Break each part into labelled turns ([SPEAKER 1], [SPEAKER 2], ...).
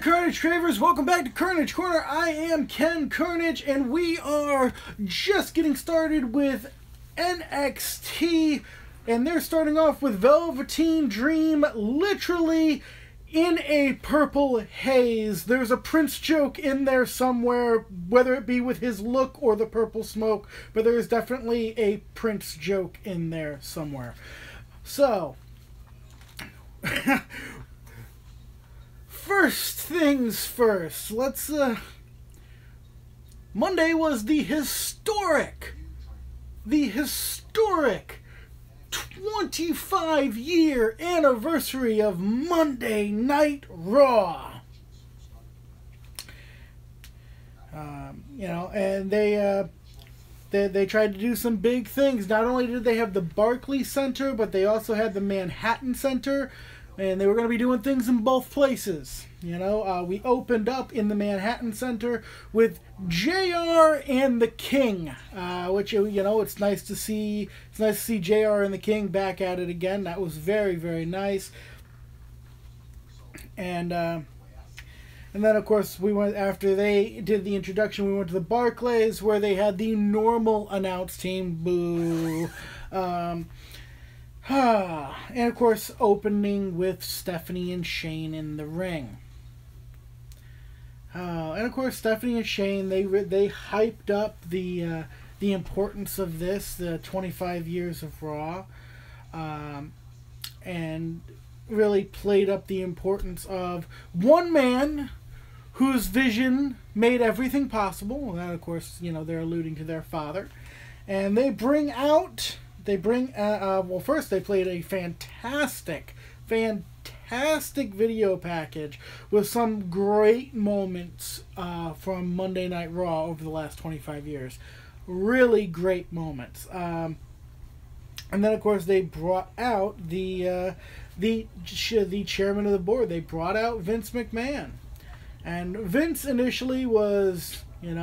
[SPEAKER 1] Carnage Cravers, welcome back to Carnage Corner. I am Ken Carnage, and we are just getting started with NXT, and they're starting off with Velveteen Dream literally in a purple haze. There's a Prince joke in there somewhere, whether it be with his look or the purple smoke, but there is definitely a Prince joke in there somewhere. So, first things first, let's, Monday was the historic 25-year anniversary of Monday Night Raw. And they tried to do some big things. Not only did they have the Barclays Center, but they also had the Manhattan Center, and they were going to be doing things in both places. We opened up in the Manhattan Center with JR and the King, which, it's nice to see. It's nice to see JR and the King back at it again. That was very, very nice. And then, of course, we went, after they did the introduction, we went to the Barclays, where they had the normal announce team. Boo. And of course, opening with Stephanie and Shane in the ring. And of course, Stephanie and Shane, they hyped up the importance of this, the 25 years of Raw, and really played up the importance of one man whose vision made everything possible. And that, of course, they're alluding to their father. And they bring out, well, first they played a fantastic video package with some great moments from Monday Night Raw over the last 25 years. Really great moments. And then, of course, they brought out the chairman of the board. They brought out Vince McMahon. And Vince initially was, he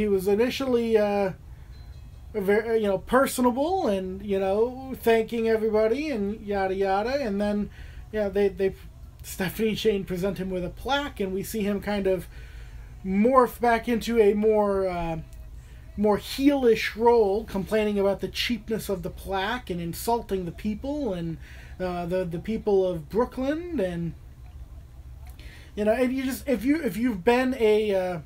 [SPEAKER 1] was initially very, personable and, thanking everybody and yada yada. And then, Stephanie and Shane present him with a plaque, and we see him kind of morph back into a more heelish role, complaining about the cheapness of the plaque and insulting the people and the people of Brooklyn. And and if you've been a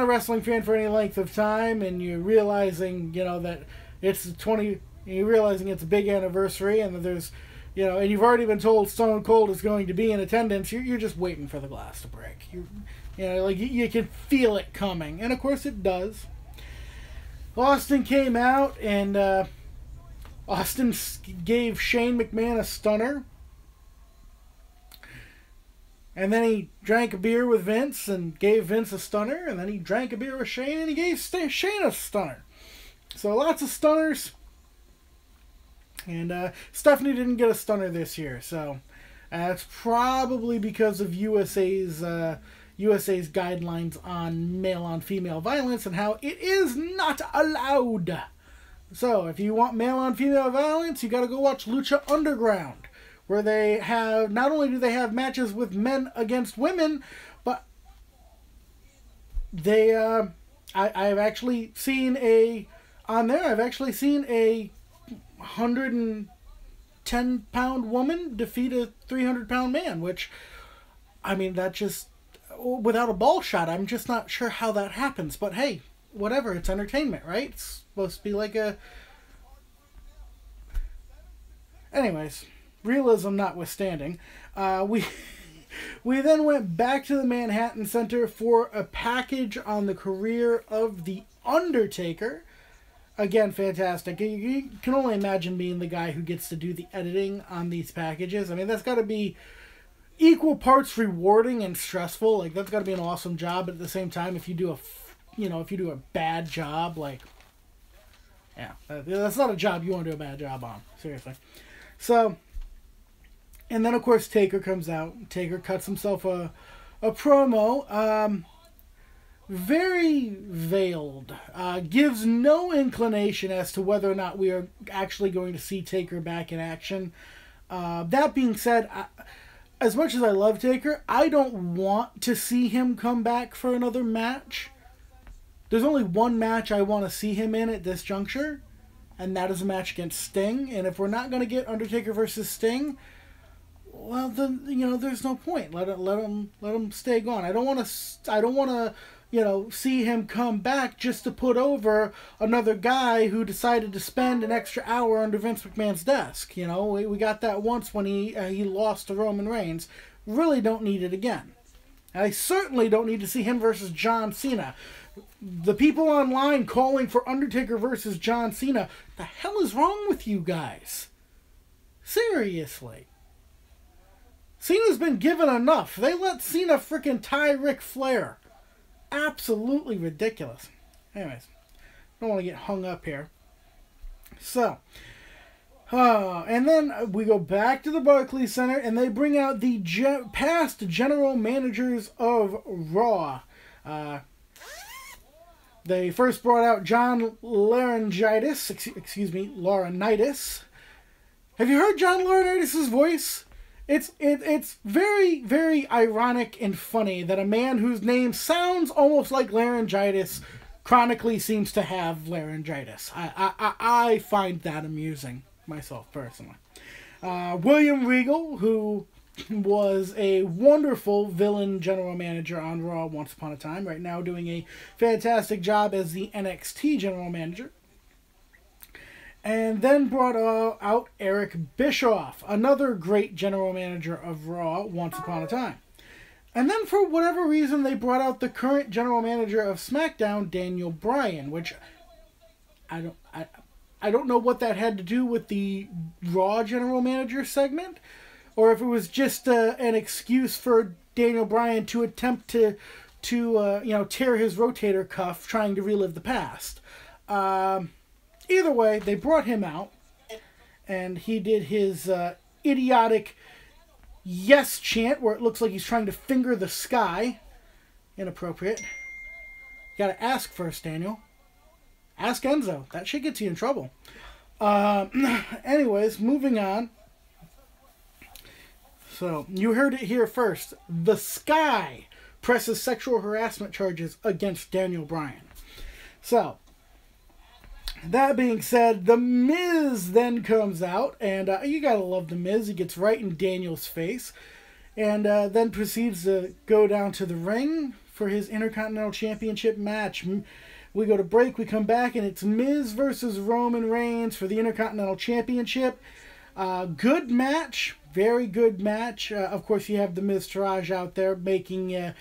[SPEAKER 1] wrestling fan for any length of time, and you're realizing that it's you're realizing it's a big anniversary, and that there's and you've already been told Stone Cold is going to be in attendance, you're just waiting for the glass to break. You can feel it coming, and of course it does. Austin came out, and Austin gave Shane McMahon a stunner. And then he drank a beer with Vince and gave Vince a stunner. And then he drank a beer with Shane and he gave Shane a stunner. So lots of stunners. And Stephanie didn't get a stunner this year. So it's probably because of USA's guidelines on male-on-female violence and how it is not allowed. So if you want male-on-female violence, you got to go watch Lucha Underground, where they have, not only do they have matches with men against women, but they, I've actually seen a 110-pound woman defeat a 300-pound man, which, that just, without a ball shot, I'm just not sure how that happens. But hey, whatever, it's entertainment, right? It's supposed to be like a... Anyways, realism notwithstanding, we then went back to the Manhattan Center for a package on the career of The Undertaker. Again, fantastic. You can only imagine being the guy who gets to do the editing on these packages. That's got to be equal parts rewarding and stressful. Like, that's got to be an awesome job. But at the same time, if you do a bad job, that's not a job you want to do a bad job on. Seriously. So, and then of course Taker comes out. Taker cuts himself a promo. Very veiled. Gives no inclination as to whether or not we are actually going to see Taker back in action. That being said, as much as I love Taker, I don't want to see him come back for another match. There's only one match I want to see him in at this juncture, and that is a match against Sting. And if we're not going to get Undertaker versus Sting, well, then there's no point. Let him stay gone. I don't want to see him come back just to put over another guy who decided to spend an extra hour under Vince McMahon's desk. We got that once when he lost to Roman Reigns. Really don't need it again. I certainly don't need to see him versus John Cena. The people online calling for Undertaker versus John Cena, the hell is wrong with you guys? Seriously. Cena's been given enough. They let Cena frickin' tie Ric Flair. Absolutely ridiculous. Anyways, don't want to get hung up here. So, and then we go back to the Barclays Center, and they bring out the past general managers of Raw. They first brought out John Laurinaitis. Have you heard John Laurinaitis' voice? It's very, very ironic and funny that a man whose name sounds almost like laryngitis chronically seems to have laryngitis. I find that amusing myself personally. William Regal, who was a wonderful villain general manager on Raw once upon a time, right now doing a fantastic job as the NXT general manager. And then brought out Eric Bischoff, another great general manager of Raw once upon a time. And then for whatever reason, they brought out the current general manager of SmackDown, Daniel Bryan, which I don't know what that had to do with the Raw general manager segment, or if it was just an excuse for Daniel Bryan to attempt to tear his rotator cuff trying to relive the past. Either way, they brought him out, and he did his idiotic yes chant, where it looks like he's trying to finger the sky. Inappropriate. You gotta ask first, Daniel. Ask Enzo. That shit gets you in trouble. Anyways, moving on. So, you heard it here first. The Sky presses sexual harassment charges against Daniel Bryan. So, that being said, The Miz then comes out, and you gotta love The Miz. He gets right in Daniel's face, and then proceeds to go down to the ring for his Intercontinental Championship match. We go to break, we come back, and it's Miz versus Roman Reigns for the Intercontinental Championship. Good match, very good match. Of course, you have the Miztourage out there making,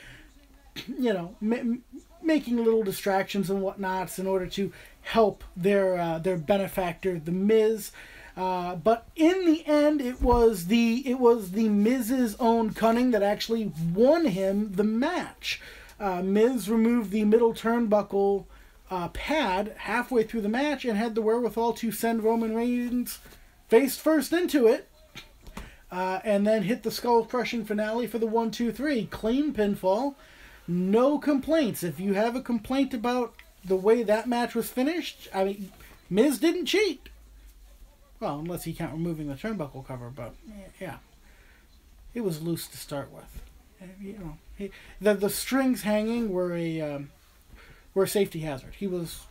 [SPEAKER 1] making little distractions and whatnots in order to help their benefactor, the Miz. But in the end, it was the Miz's own cunning that actually won him the match. Miz removed the middle turnbuckle pad halfway through the match and had the wherewithal to send Roman Reigns face first into it, and then hit the skull-crushing finale for the 1-2-3. Clean pinfall. No complaints. If you have a complaint about the way that match was finished, I mean, Miz didn't cheat. Well, unless you count removing the turnbuckle cover, but yeah. It was loose to start with. The strings hanging were a safety hazard. He was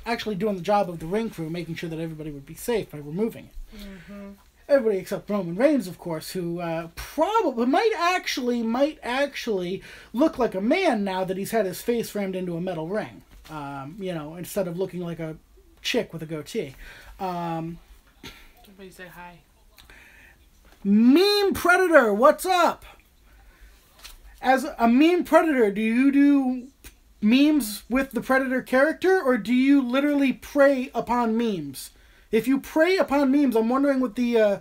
[SPEAKER 1] actually doing the job of the ring crew, making sure that everybody would be safe by removing it. Mm-hmm. Everybody except Roman Reigns, of course, who probably might actually look like a man now that he's had his face framed into a metal ring. Instead of looking like a chick with a goatee.
[SPEAKER 2] Somebody say hi.
[SPEAKER 1] Meme Predator, what's up? As a meme Predator, do you do memes with the Predator character, or do you literally prey upon memes? If you prey upon memes, I'm wondering what the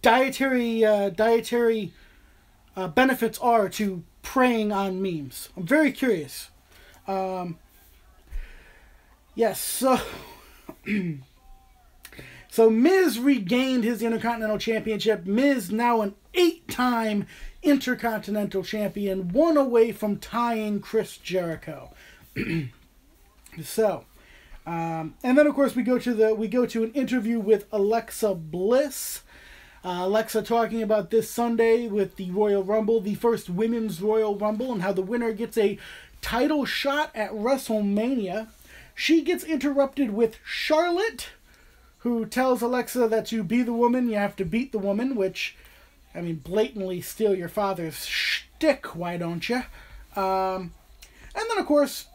[SPEAKER 1] dietary benefits are to preying on memes. I'm very curious. Yes, so so Miz regained his Intercontinental Championship. Miz now an 8-time Intercontinental Champion, one away from tying Chris Jericho. So, And then, of course, we go to an interview with Alexa Bliss. Alexa talking about this Sunday with the Royal Rumble, the first women's Royal Rumble, and how the winner gets a title shot at WrestleMania. She gets interrupted with Charlotte, who tells Alexa that to be the woman, you have to beat the woman, which, I mean, blatantly steal your father's shtick, why don't you? And then, of course,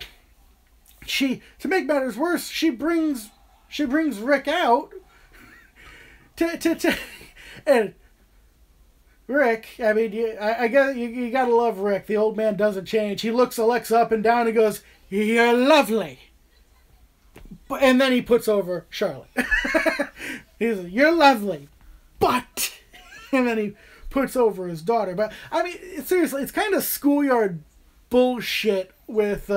[SPEAKER 1] to make matters worse, she brings Rick out and Rick, I mean, I guess you gotta love Rick. The old man doesn't change. He looks Alexa up and down and goes, "You're lovely." And then he puts over Charlotte. He's like, "You're lovely, but," and then he puts over his daughter. But I mean, seriously, it's kind of schoolyard bullshit with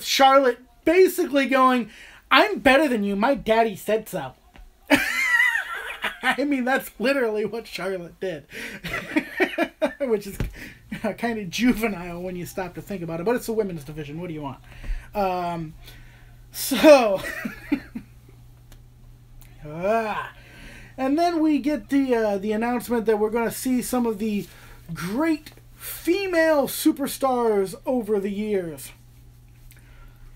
[SPEAKER 1] Charlotte basically going, "I'm better than you. My daddy said so." I mean, that's literally what Charlotte did. Which is kind of juvenile when you stop to think about it. But it's the women's division. What do you want? And then we get the announcement that we're going to see some of the great female superstars over the years.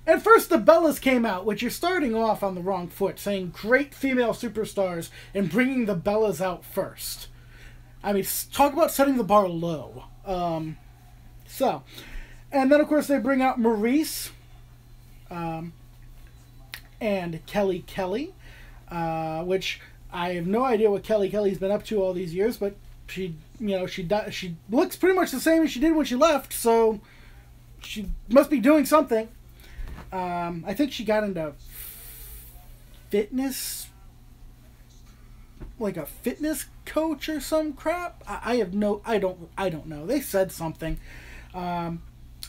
[SPEAKER 1] And first, the Bellas came out, which you're starting off on the wrong foot, saying great female superstars and bringing the Bellas out first. I mean, talk about setting the bar low. And then, of course, they bring out Maurice and Kelly Kelly, which I have no idea what Kelly Kelly's been up to all these years, but she looks pretty much the same as she did when she left, so she must be doing something. I think she got into fitness, like a fitness coach or some crap. I don't know. They said something. And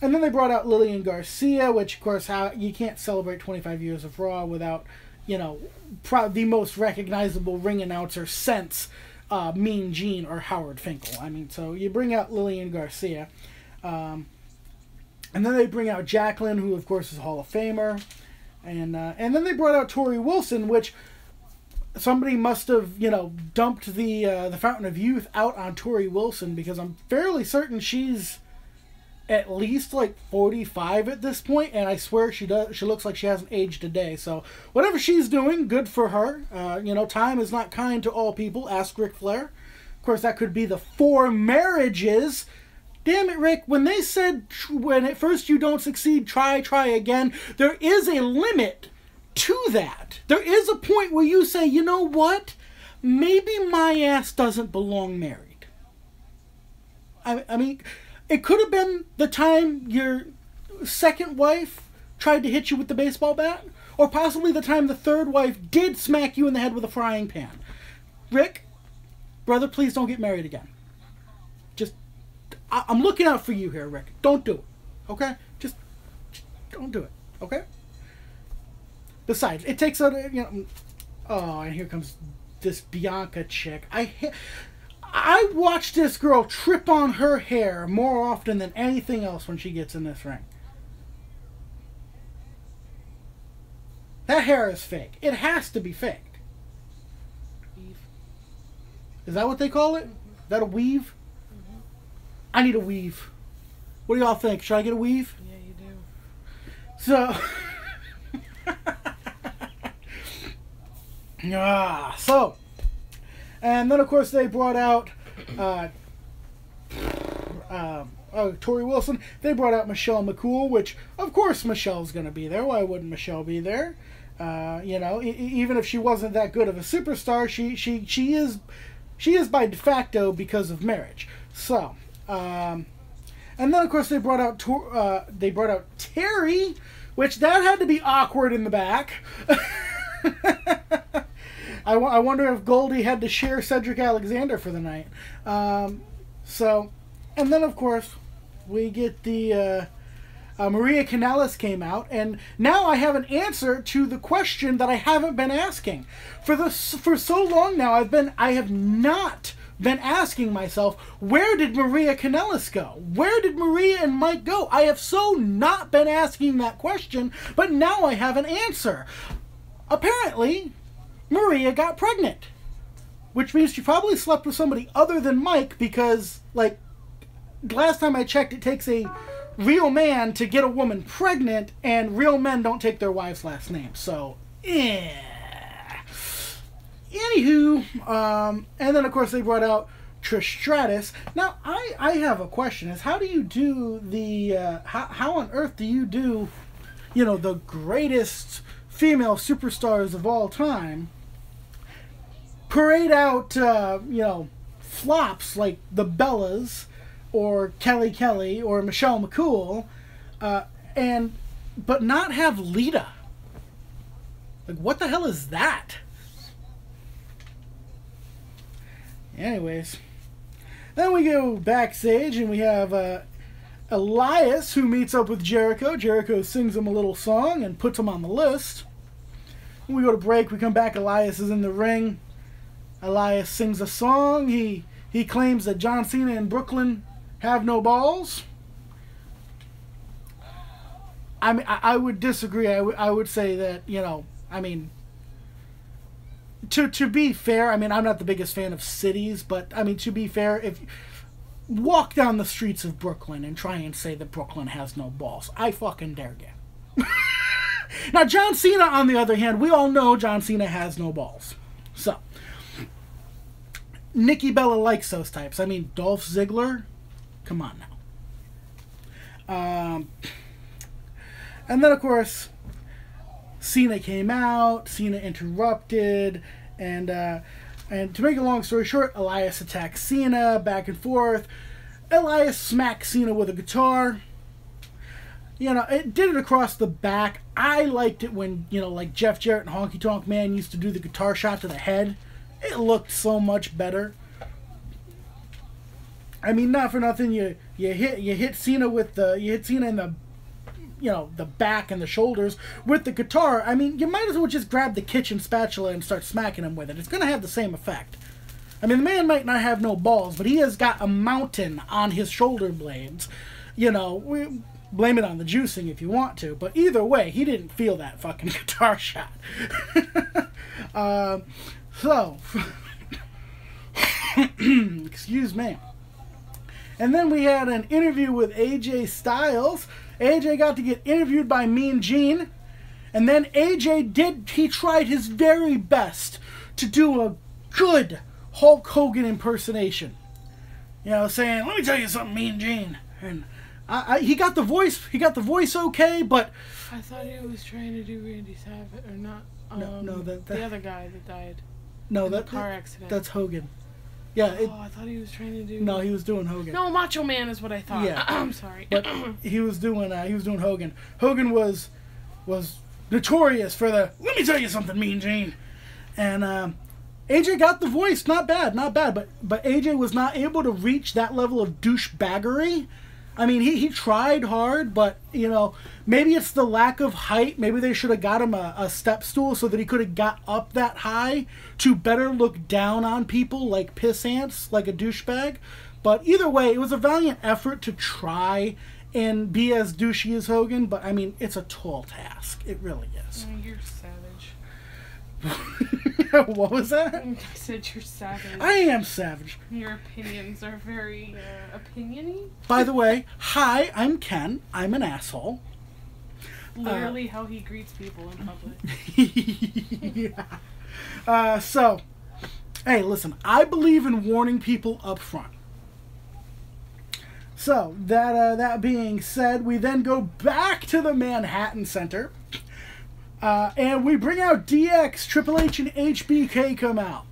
[SPEAKER 1] then they brought out Lillian Garcia, which, of course, you can't celebrate 25 years of Raw without, the most recognizable ring announcer since Mean Gene or Howard Finkel. I mean, so you bring out Lillian Garcia. And then they bring out Jacqueline, who, of course, is a Hall of Famer. And then they brought out Tori Wilson, which somebody must have, dumped the Fountain of Youth out on Tori Wilson, because I'm fairly certain she's at least like 45 at this point, and I swear she looks like she hasn't aged a day. So whatever she's doing, good for her. Time is not kind to all people. Ask Ric Flair. Of course, that could be the 4 marriages. Damn it, Rick, when they said when at first you don't succeed, try again, there is a limit to that. There is a point where you say, you know what? Maybe my ass doesn't belong married. I mean, it could have been the time your second wife tried to hit you with the baseball bat, or possibly the time the third wife did smack you in the head with a frying pan. Rick, brother, please don't get married again. I'm looking out for you here, Rick. Don't do it, okay? Just don't do it, okay? Besides, it takes a, oh, and here comes this Bianca chick. I watch this girl trip on her hair more often than anything else when she gets in this ring. That hair is fake. It has to be fake.
[SPEAKER 2] Weave.
[SPEAKER 1] Is that what they call it? Is that a weave? I need a weave. What do y'all think? Should I get a weave?
[SPEAKER 2] Yeah, you do.
[SPEAKER 1] So, and then of course they brought out Tori Wilson. They brought out Michelle McCool, which of course Michelle's going to be there. Why wouldn't Michelle be there? Even if she wasn't that good of a superstar, she is by de facto because of marriage. So. And then of course they brought out Terry, which that had to be awkward in the back. I wonder if Goldie had to share Cedric Alexander for the night. And then of course we get the Maria Kanellis came out, and now I have an answer to the question that I haven't been asking for so long now. I have not than asking myself, where did Maria Kanellis go? Where did Maria and Mike go? I have so not been asking that question, but now I have an answer. Apparently, Maria got pregnant. Which means she probably slept with somebody other than Mike because, like, last time I checked, it takes a real man to get a woman pregnant, and real men don't take their wife's last name. So, Anywho, and then, of course, they brought out Trish Stratus. Now, I have a question. Is how do you do the, how on earth do you do, you know, the greatest female superstars of all time, parade out, you know, flops like the Bellas or Kelly Kelly or Michelle McCool, but not have Lita? Like, what the hell is that? Anyways, then we go backstage and we have Elias, who meets up with Jericho. Jericho sings him a little song and puts him on the list. When we go to break, we come back, Elias is in the ring. Elias sings a song. He claims that John Cena and Brooklyn have no balls. I mean, I would disagree. I would say that, you know, I mean, to be fair, I mean, I'm not the biggest fan of cities, but, I mean, to be fair, if walk down the streets of Brooklyn and try and say that Brooklyn has no balls, I fucking dare you. Now, John Cena, on the other hand, we all know John Cena has no balls. So, Nikki Bella likes those types. I mean, Dolph Ziggler, come on now. And then, of course, Cena came out. Cena interrupted, and to make a long story short, Elias attacked Cena, back and forth. Elias smacked Cena with a guitar. You know, it did it across the back. I liked it when, you know, like Jeff Jarrett and Honky Tonk Man used to do the guitar shot to the head. It looked so much better. I mean, not for nothing, you hit Cena with the, you hit Cena in the, you know, the back and the shoulders with the guitar. I mean, you might as well just grab the kitchen spatula and start smacking him with it. It's going to have the same effect. I mean, the man might not have no balls, but he has got a mountain on his shoulder blades. You know, blame it on the juicing if you want to, but either way, he didn't feel that fucking guitar shot. So, excuse me. And then we had an interview with AJ Styles. AJ got to get interviewed by Mean Gene. And then he tried his very best to do a good Hulk Hogan impersonation. You know, saying, let me tell you something, Mean Gene. And he got the voice okay, but
[SPEAKER 2] I thought he was trying to do Randy Savage, or not.
[SPEAKER 1] No,
[SPEAKER 2] the other guy that died.
[SPEAKER 1] No,
[SPEAKER 2] in the car accident.
[SPEAKER 1] That's Hogan. Yeah.
[SPEAKER 2] I thought he was trying to do.
[SPEAKER 1] No, he was doing Hogan.
[SPEAKER 2] No, Macho Man is what I thought.
[SPEAKER 1] Yeah.
[SPEAKER 2] I'm sorry.
[SPEAKER 1] But he was doing Hogan. Hogan was notorious for the let me tell you something, Mean Gene. And AJ got the voice, not bad, but AJ was not able to reach that level of douchebaggery. I mean, he tried hard, but, you know, maybe it's the lack of height. Maybe they should have got him a step stool so that he could have got up that high to better look down on people like piss ants, like a douchebag. But either way, it was a valiant effort to try and be as douchey as Hogan, but, I mean, it's a tall task. It really is.
[SPEAKER 2] You're savage.
[SPEAKER 1] What was that?
[SPEAKER 2] I said you're savage.
[SPEAKER 1] I am savage.
[SPEAKER 2] Your opinions are very opiniony.
[SPEAKER 1] By the way, hi, I'm Ken. I'm an asshole.
[SPEAKER 2] Literally how he greets people in public.
[SPEAKER 1] Yeah. So, hey, listen, I believe in warning people up front. So, that being said, we then go back to the Manhattan Center. And we bring out DX, Triple H, and HBK come out.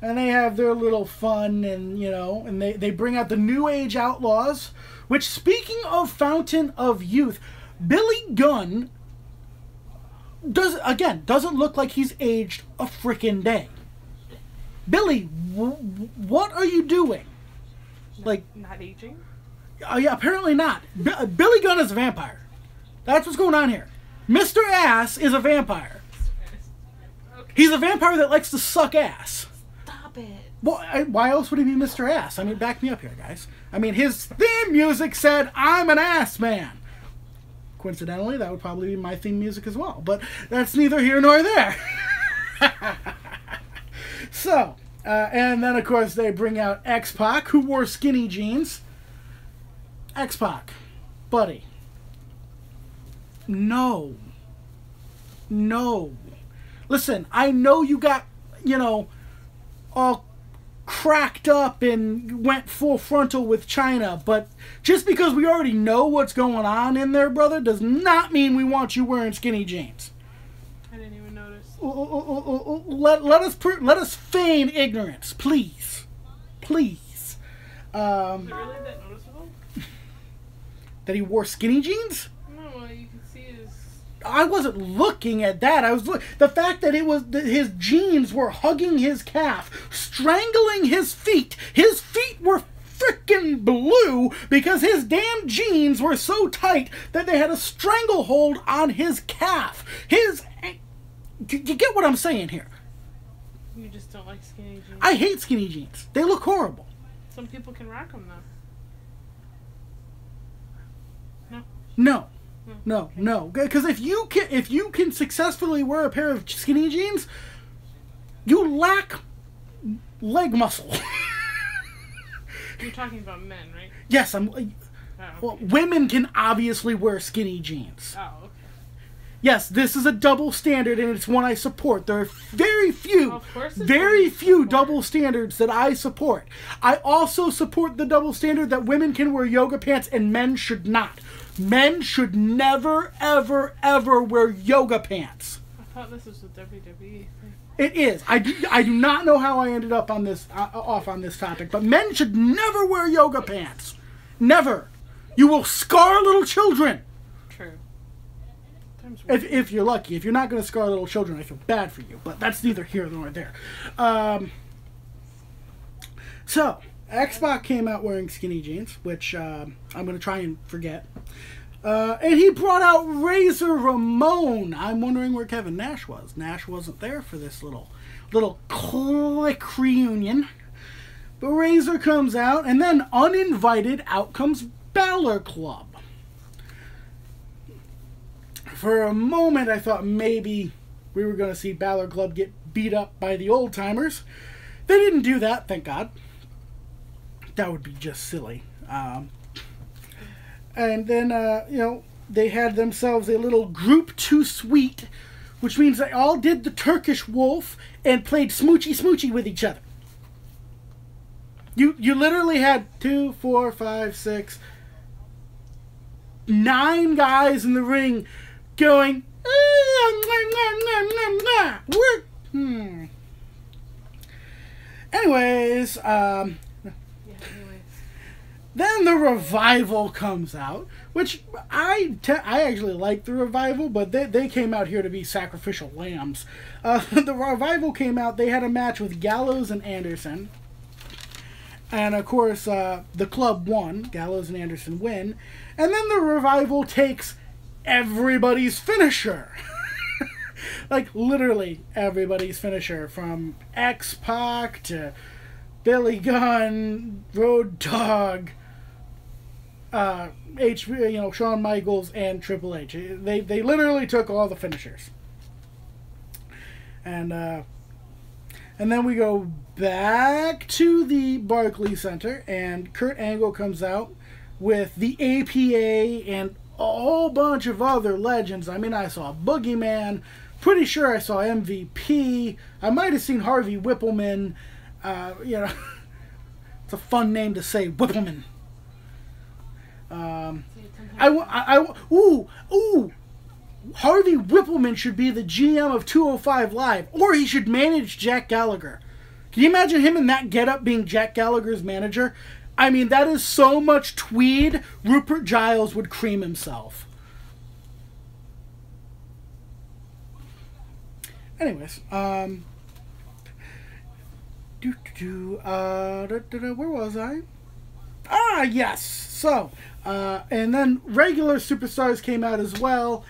[SPEAKER 1] And they have their little fun, and, you know, and they bring out the New Age Outlaws, which, speaking of Fountain of Youth, Billy Gunn doesn't look like he's aged a frickin' day. Billy, what are you doing? Like,
[SPEAKER 2] not aging?
[SPEAKER 1] Yeah, apparently not. Billy Gunn is a vampire. That's what's going on here. Mr. Ass is a vampire.
[SPEAKER 2] Okay.
[SPEAKER 1] He's a vampire that likes to suck ass.
[SPEAKER 2] Stop it.
[SPEAKER 1] Well, why else would he be Mr. Ass? I mean, back me up here, guys. I mean, his theme music said, "I'm an ass man." Coincidentally, that would probably be my theme music as well. But that's neither here nor there. So, and then, of course, they bring out X-Pac, who wore skinny jeans. X-Pac, buddy. No. No. Listen, I know you got, you know, all cracked up and went full frontal with China, but just because we already know what's going on in there, brother, does not mean we want you wearing skinny jeans.
[SPEAKER 2] I didn't even notice.
[SPEAKER 1] Let us feign ignorance, please. Please.
[SPEAKER 2] Is it really that noticeable?
[SPEAKER 1] That he wore skinny jeans?
[SPEAKER 2] No, well, you can see his...
[SPEAKER 1] I wasn't looking at that. I was the fact that it was that his jeans were hugging his calf, strangling his feet. His feet were freaking blue because his damn jeans were so tight that they had a stranglehold on his calf. You get what I'm saying here?
[SPEAKER 2] You just don't like skinny jeans.
[SPEAKER 1] I hate skinny jeans. They look horrible.
[SPEAKER 2] Some people can rock them though.
[SPEAKER 1] No. No. Because if you can successfully wear a pair of skinny jeans, you lack leg muscle.
[SPEAKER 2] You're talking about men, right?
[SPEAKER 1] Yes,
[SPEAKER 2] Oh, okay.
[SPEAKER 1] Well, women can obviously wear skinny jeans.
[SPEAKER 2] Oh, okay.
[SPEAKER 1] Yes, this is a double standard, and it's one I support. There are very few
[SPEAKER 2] Support.
[SPEAKER 1] double standards that I support. I also support the double standard that women can wear yoga pants and men should not. Men should never, ever, ever wear yoga pants.
[SPEAKER 2] I thought this was a WWE thing.
[SPEAKER 1] It is. I do not know how I ended up on this off on this topic, but men should never wear yoga pants. Never. You will scar little children.
[SPEAKER 2] True.
[SPEAKER 1] If you're lucky. If you're not going to scar little children, I feel bad for you. But that's neither here nor there. So, X-Pac came out wearing skinny jeans, which I'm going to try and forget. And he brought out Razor Ramon. I'm wondering where Kevin Nash was. Nash wasn't there for this little clique reunion. But Razor comes out, and then uninvited, out comes Balor Club. For a moment, I thought maybe we were going to see Balor Club get beat up by the old timers. They didn't do that, thank God. That would be just silly. And then, they had themselves a little group 2 suite, which means they all did the Turkish wolf and played smoochy smoochy with each other. You literally had 2, 4, 5, 6, 9 guys in the ring going, Anyways, then the Revival comes out, which I actually like the Revival, but they came out here to be sacrificial lambs. The Revival came out, they had a match with Gallows and Anderson. And of course, the club won. Gallows and Anderson win. And then the Revival takes everybody's finisher. Like, literally everybody's finisher. From X-Pac to Billy Gunn, Road Dogg, Shawn Michaels, and Triple H. They literally took all the finishers. And then we go back to the Barclays Center, and Kurt Angle comes out with the APA and a whole bunch of other legends. I mean, I saw Boogeyman. Pretty sure I saw MVP. I might have seen Harvey Whippleman. It's a fun name to say, Whippleman. Harvey Whippleman should be the GM of 205 Live, or he should manage Jack Gallagher. Can you imagine him in that getup being Jack Gallagher's manager? I mean, that is so much tweed, Rupert Giles would cream himself. Anyways, where was I? Ah, yes. So, and then regular superstars came out as well,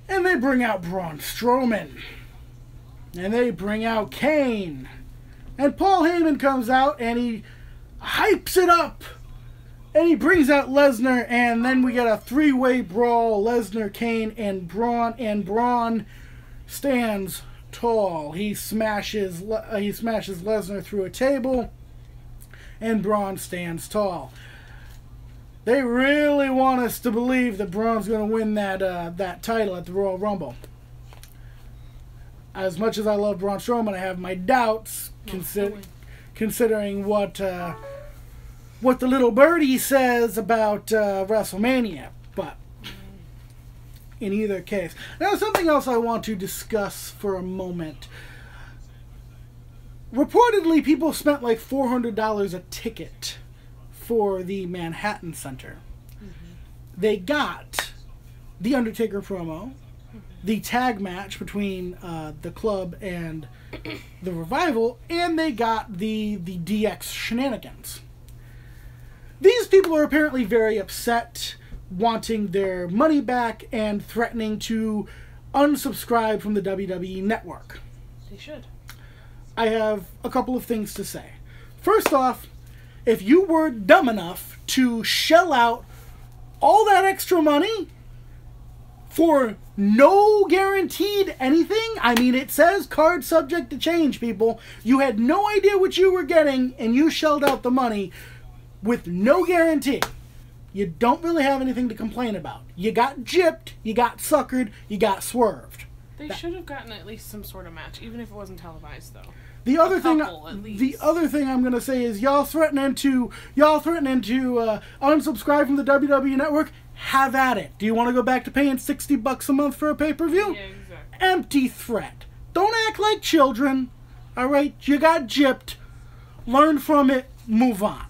[SPEAKER 1] and they bring out Braun Strowman, and they bring out Kane, And Paul Heyman comes out and he hypes it up. And he brings out Lesnar, and then we get a three-way brawl, Lesnar, Kane, and Braun stands tall. He smashes Lesnar through a table, and Braun stands tall. They really want us to believe that Braun's going to win that title at the Royal Rumble. As much as I love Braun Strowman, I have my doubts, considering what the little birdie says about WrestleMania. But in either case. Now, something else I want to discuss for a moment. Reportedly, people spent like $400 a ticket for the Manhattan Center. Mm-hmm. They got the Undertaker promo, the tag match between the Club and the Revival, and they got the DX shenanigans. These people are apparently very upset, wanting their money back and threatening to unsubscribe from the WWE network.
[SPEAKER 2] They should.
[SPEAKER 1] I have a couple of things to say. First off, if you were dumb enough to shell out all that extra money for no guaranteed anything, I mean, it says card subject to change, people. You had no idea what you were getting, and you shelled out the money with no guarantee. You don't really have anything to complain about. You got gypped, you got suckered, you got swerved.
[SPEAKER 2] They should have gotten at least some sort of match, even if it wasn't televised, though.
[SPEAKER 1] The other thing I'm gonna say is y'all threatening to unsubscribe from the WWE Network. Have at it. Do you want to go back to paying $60 a month for a pay-per-view?
[SPEAKER 2] Yeah, exactly.
[SPEAKER 1] Empty threat. Don't act like children. All right, you got gypped. Learn from it. Move on.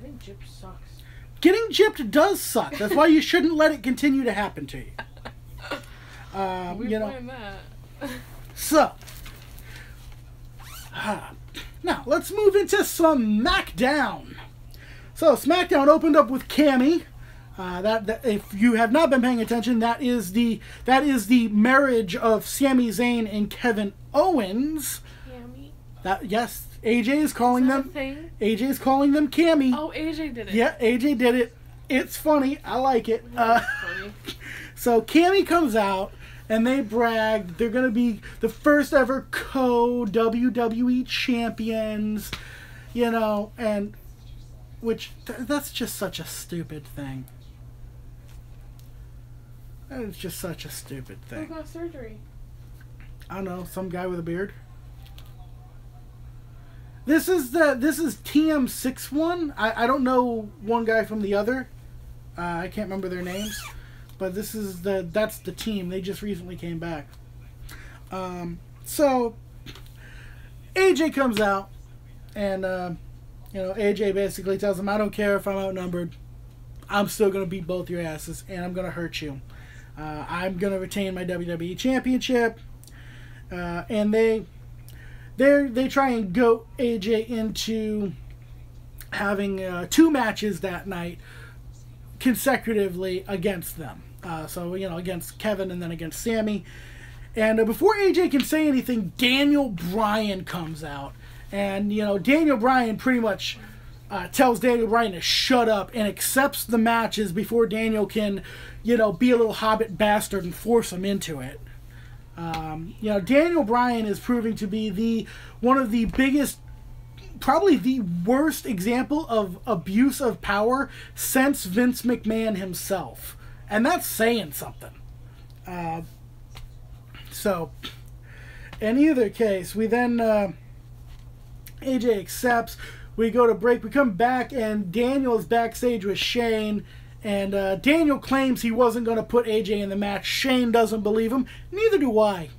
[SPEAKER 2] Getting gypped sucks.
[SPEAKER 1] Getting gypped does suck. That's why you shouldn't let it continue to happen to you.
[SPEAKER 2] We learned that.
[SPEAKER 1] So, now let's move into SmackDown. So SmackDown opened up with Cammy. That if you have not been paying attention, that is the marriage of Sami Zayn and Kevin Owens.
[SPEAKER 2] Cammy.
[SPEAKER 1] Yes, AJ is calling them.
[SPEAKER 2] Thing?
[SPEAKER 1] AJ is calling them Cammy.
[SPEAKER 2] Oh, AJ did it.
[SPEAKER 1] Yeah, AJ did it. It's funny. I like it.
[SPEAKER 2] Funny.
[SPEAKER 1] So Cammy comes out. And they bragged they're going to be the first ever co-WWE champions, and which, that's just such a stupid thing. That is just such a stupid thing.
[SPEAKER 2] Who got surgery?
[SPEAKER 1] I don't know, some guy with a beard. This is TM61. I don't know one guy from the other. I can't remember their names. But that's the team. They just recently came back. So AJ comes out, and AJ basically tells him, "I don't care if I'm outnumbered. I'm still gonna beat both your asses, and I'm gonna hurt you. I'm gonna retain my WWE Championship." And they try and goat AJ into having 2 matches that night consecutively against them. Against Kevin and then against Sammy. And before AJ can say anything, Daniel Bryan comes out. And, Daniel Bryan pretty much tells Daniel Bryan to shut up and accepts the matches before Daniel can, be a little hobbit bastard and force him into it. Daniel Bryan is proving to be one of the biggest, probably the worst example of abuse of power since Vince McMahon himself. And that's saying something. So, in either case, we then, AJ accepts, we go to break, we come back, and Daniel is backstage with Shane, and Daniel claims he wasn't going to put AJ in the match. Shane doesn't believe him. Neither do I.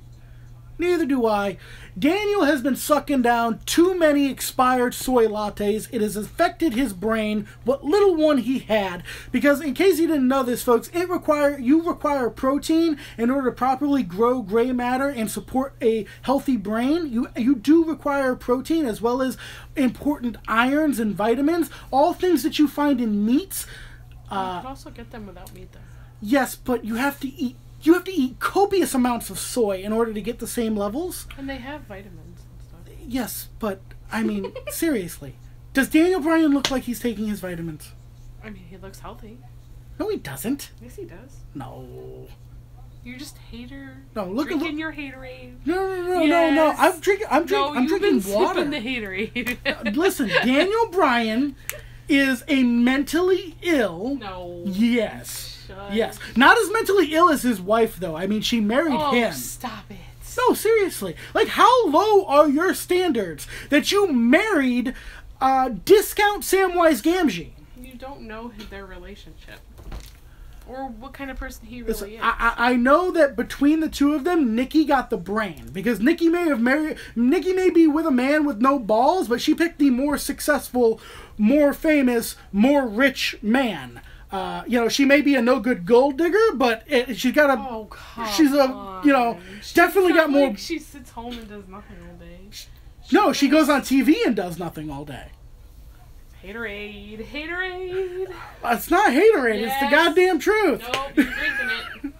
[SPEAKER 1] Daniel has been sucking down too many expired soy lattes. It has affected his brain, what little one he had. Because in case you didn't know this, folks, you require protein in order to properly grow gray matter and support a healthy brain. You do require protein as well as important irons and vitamins. All things that you find in meats.
[SPEAKER 2] You can also get them without meat, though.
[SPEAKER 1] Yes, but you have to eat copious amounts of soy in order to get the same levels.
[SPEAKER 2] And they have vitamins and stuff.
[SPEAKER 1] Yes, but, I mean, seriously. Does Daniel Bryan look like he's taking his vitamins?
[SPEAKER 2] I mean, he looks healthy.
[SPEAKER 1] No, he doesn't.
[SPEAKER 2] Yes, he does.
[SPEAKER 1] No.
[SPEAKER 2] You're just hater.
[SPEAKER 1] No, look at
[SPEAKER 2] drinking your haterade.
[SPEAKER 1] No.
[SPEAKER 2] Yes.
[SPEAKER 1] I'm drinking water.
[SPEAKER 2] Sipping the haterade.
[SPEAKER 1] Listen, Daniel Bryan is a mentally ill.
[SPEAKER 2] No.
[SPEAKER 1] Yes.
[SPEAKER 2] Shut.
[SPEAKER 1] Yes. Not as mentally ill as his wife, though. I mean, she married him.
[SPEAKER 2] Stop it.
[SPEAKER 1] No, seriously. Like, how low are your standards that you married discount Samwise Gamgee?
[SPEAKER 2] You don't know their relationship. Or what kind of person he really
[SPEAKER 1] Listen,
[SPEAKER 2] is.
[SPEAKER 1] I know that between the two of them, Nikki got the brain. Because Nikki may be with a man with no balls, but she picked the more successful, more famous, more rich man. She may be a no good gold digger, but she's got a. She's definitely got more.
[SPEAKER 2] She sits home and does nothing all day.
[SPEAKER 1] No, she goes on TV and does nothing all day.
[SPEAKER 2] Haterade.
[SPEAKER 1] It's not haterade.
[SPEAKER 2] Yes.
[SPEAKER 1] It's the goddamn truth.
[SPEAKER 2] Nope, you're drinking it.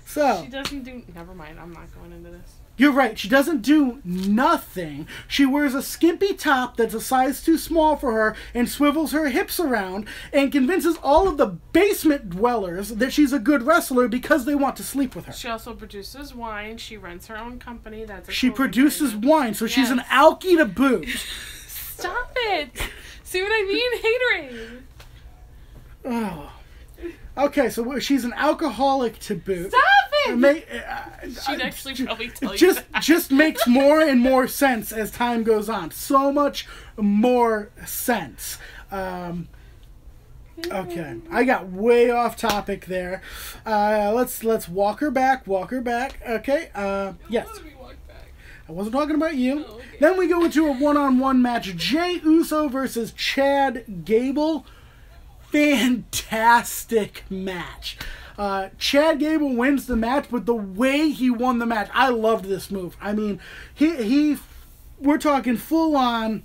[SPEAKER 1] So.
[SPEAKER 2] She doesn't do. Never mind. I'm not going into this.
[SPEAKER 1] You're right. She doesn't do nothing. She wears a skimpy top that's a size too small for her and swivels her hips around and convinces all of the basement dwellers that she's a good wrestler because they want to sleep with her.
[SPEAKER 2] She also produces wine. She runs her own company.
[SPEAKER 1] She produces wine, so she's an alky to boot.
[SPEAKER 2] Stop it. See what I mean? Haterade.
[SPEAKER 1] Oh. Okay, so she's an alcoholic to boot.
[SPEAKER 2] Stop it! She'd actually probably tell you that.
[SPEAKER 1] Just makes more and more sense as time goes on. So much more sense. Okay, I got way off topic there. Let's walk her back. Okay. Yes. I wasn't talking about you.
[SPEAKER 2] Oh, okay. Then
[SPEAKER 1] we go into a one-on-one match. Jey Uso versus Chad Gable. Fantastic match. Chad Gable wins the match, but the way he won the match, I loved this move. I mean, we're talking full on.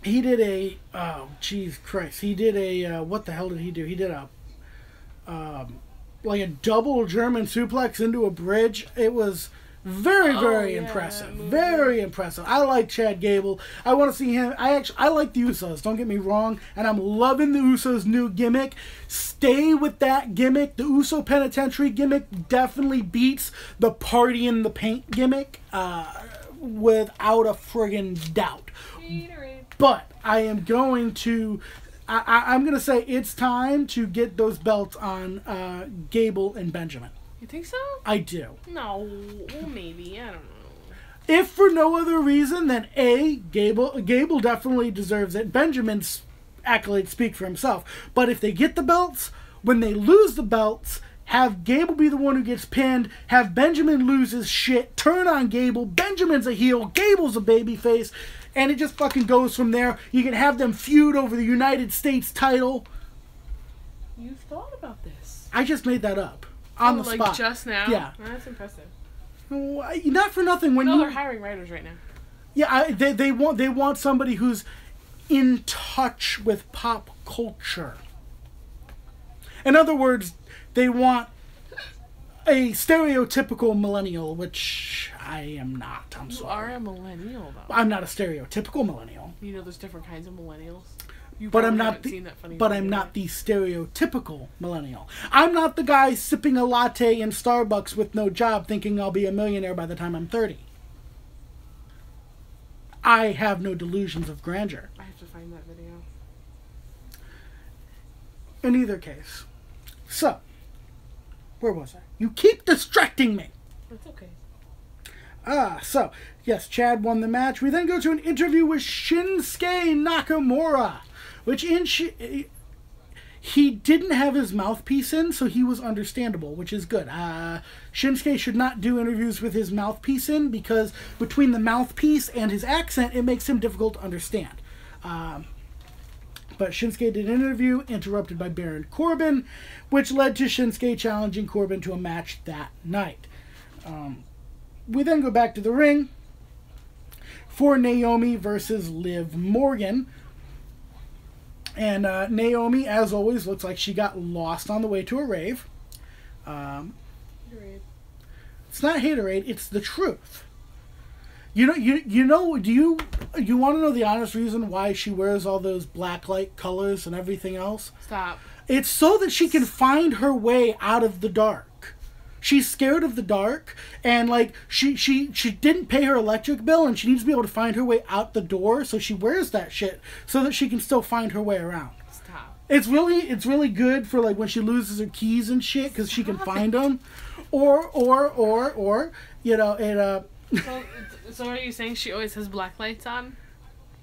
[SPEAKER 1] He did a He did a what the hell did he do? He did a like a double German suplex into a bridge. It was very impressive. Very impressive. I like Chad Gable. I want to see him. I like the Usos, don't get me wrong, and I'm loving the Usos' new gimmick. Stay with that gimmick. The Uso Penitentiary gimmick definitely beats the Party in the Paint gimmick without a friggin' doubt. But I am going to I'm going to say it's time to get those belts on Gable and Benjamin.
[SPEAKER 2] You think so?
[SPEAKER 1] I do.
[SPEAKER 2] No, well, maybe. I don't know.
[SPEAKER 1] If for no other reason than Gable definitely deserves it. Benjamin's accolades speak for himself. But if they get the belts, when they lose the belts, have Gable be the one who gets pinned, have Benjamin lose his shit, turn on Gable, Benjamin's a heel, Gable's a babyface, and it just fucking goes from there. You can have them feud over the United States title.
[SPEAKER 2] You've thought about this.
[SPEAKER 1] I just made that up. On the spot.
[SPEAKER 2] Like just now?
[SPEAKER 1] Yeah.
[SPEAKER 2] Oh, that's impressive.
[SPEAKER 1] Not for nothing.
[SPEAKER 2] They're hiring writers right now.
[SPEAKER 1] Yeah, they want somebody who's in touch with pop culture. In other words, they want a stereotypical millennial, which I am not. I'm sorry.
[SPEAKER 2] You are a millennial, though.
[SPEAKER 1] I'm not a stereotypical millennial.
[SPEAKER 2] You know, there's different kinds of millennials.
[SPEAKER 1] But I'm not the stereotypical millennial. I'm not the guy sipping a latte in Starbucks with no job thinking I'll be a millionaire by the time I'm 30. I have no delusions of grandeur.
[SPEAKER 2] I have to find that video.
[SPEAKER 1] In either case. So, where was I? You keep distracting me.
[SPEAKER 2] That's okay.
[SPEAKER 1] So, yes, Chad won the match. We then go to an interview with Shinsuke Nakamura, which he didn't have his mouthpiece in, so he was understandable, which is good. Shinsuke should not do interviews with his mouthpiece in, because between the mouthpiece and his accent, it makes him difficult to understand. But Shinsuke did an interview, interrupted by Baron Corbin, which led to Shinsuke challenging Corbin to a match that night. We then go back to the ring for Naomi versus Liv Morgan. And Naomi, as always, looks like she got lost on the way to a rave. It's not haterade. It's the truth. You know. Do you want to know the honest reason why she wears all those black light colors and everything else?
[SPEAKER 2] Stop.
[SPEAKER 1] It's so that she can find her way out of the dark. She's scared of the dark, and like she didn't pay her electric bill, and she needs to be able to find her way out the door. So she wears that shit so that she can still find her way around.
[SPEAKER 2] Stop.
[SPEAKER 1] It's really good for like when she loses her keys and shit because she can find them, or you know it.
[SPEAKER 2] So are you saying she always has black lights on?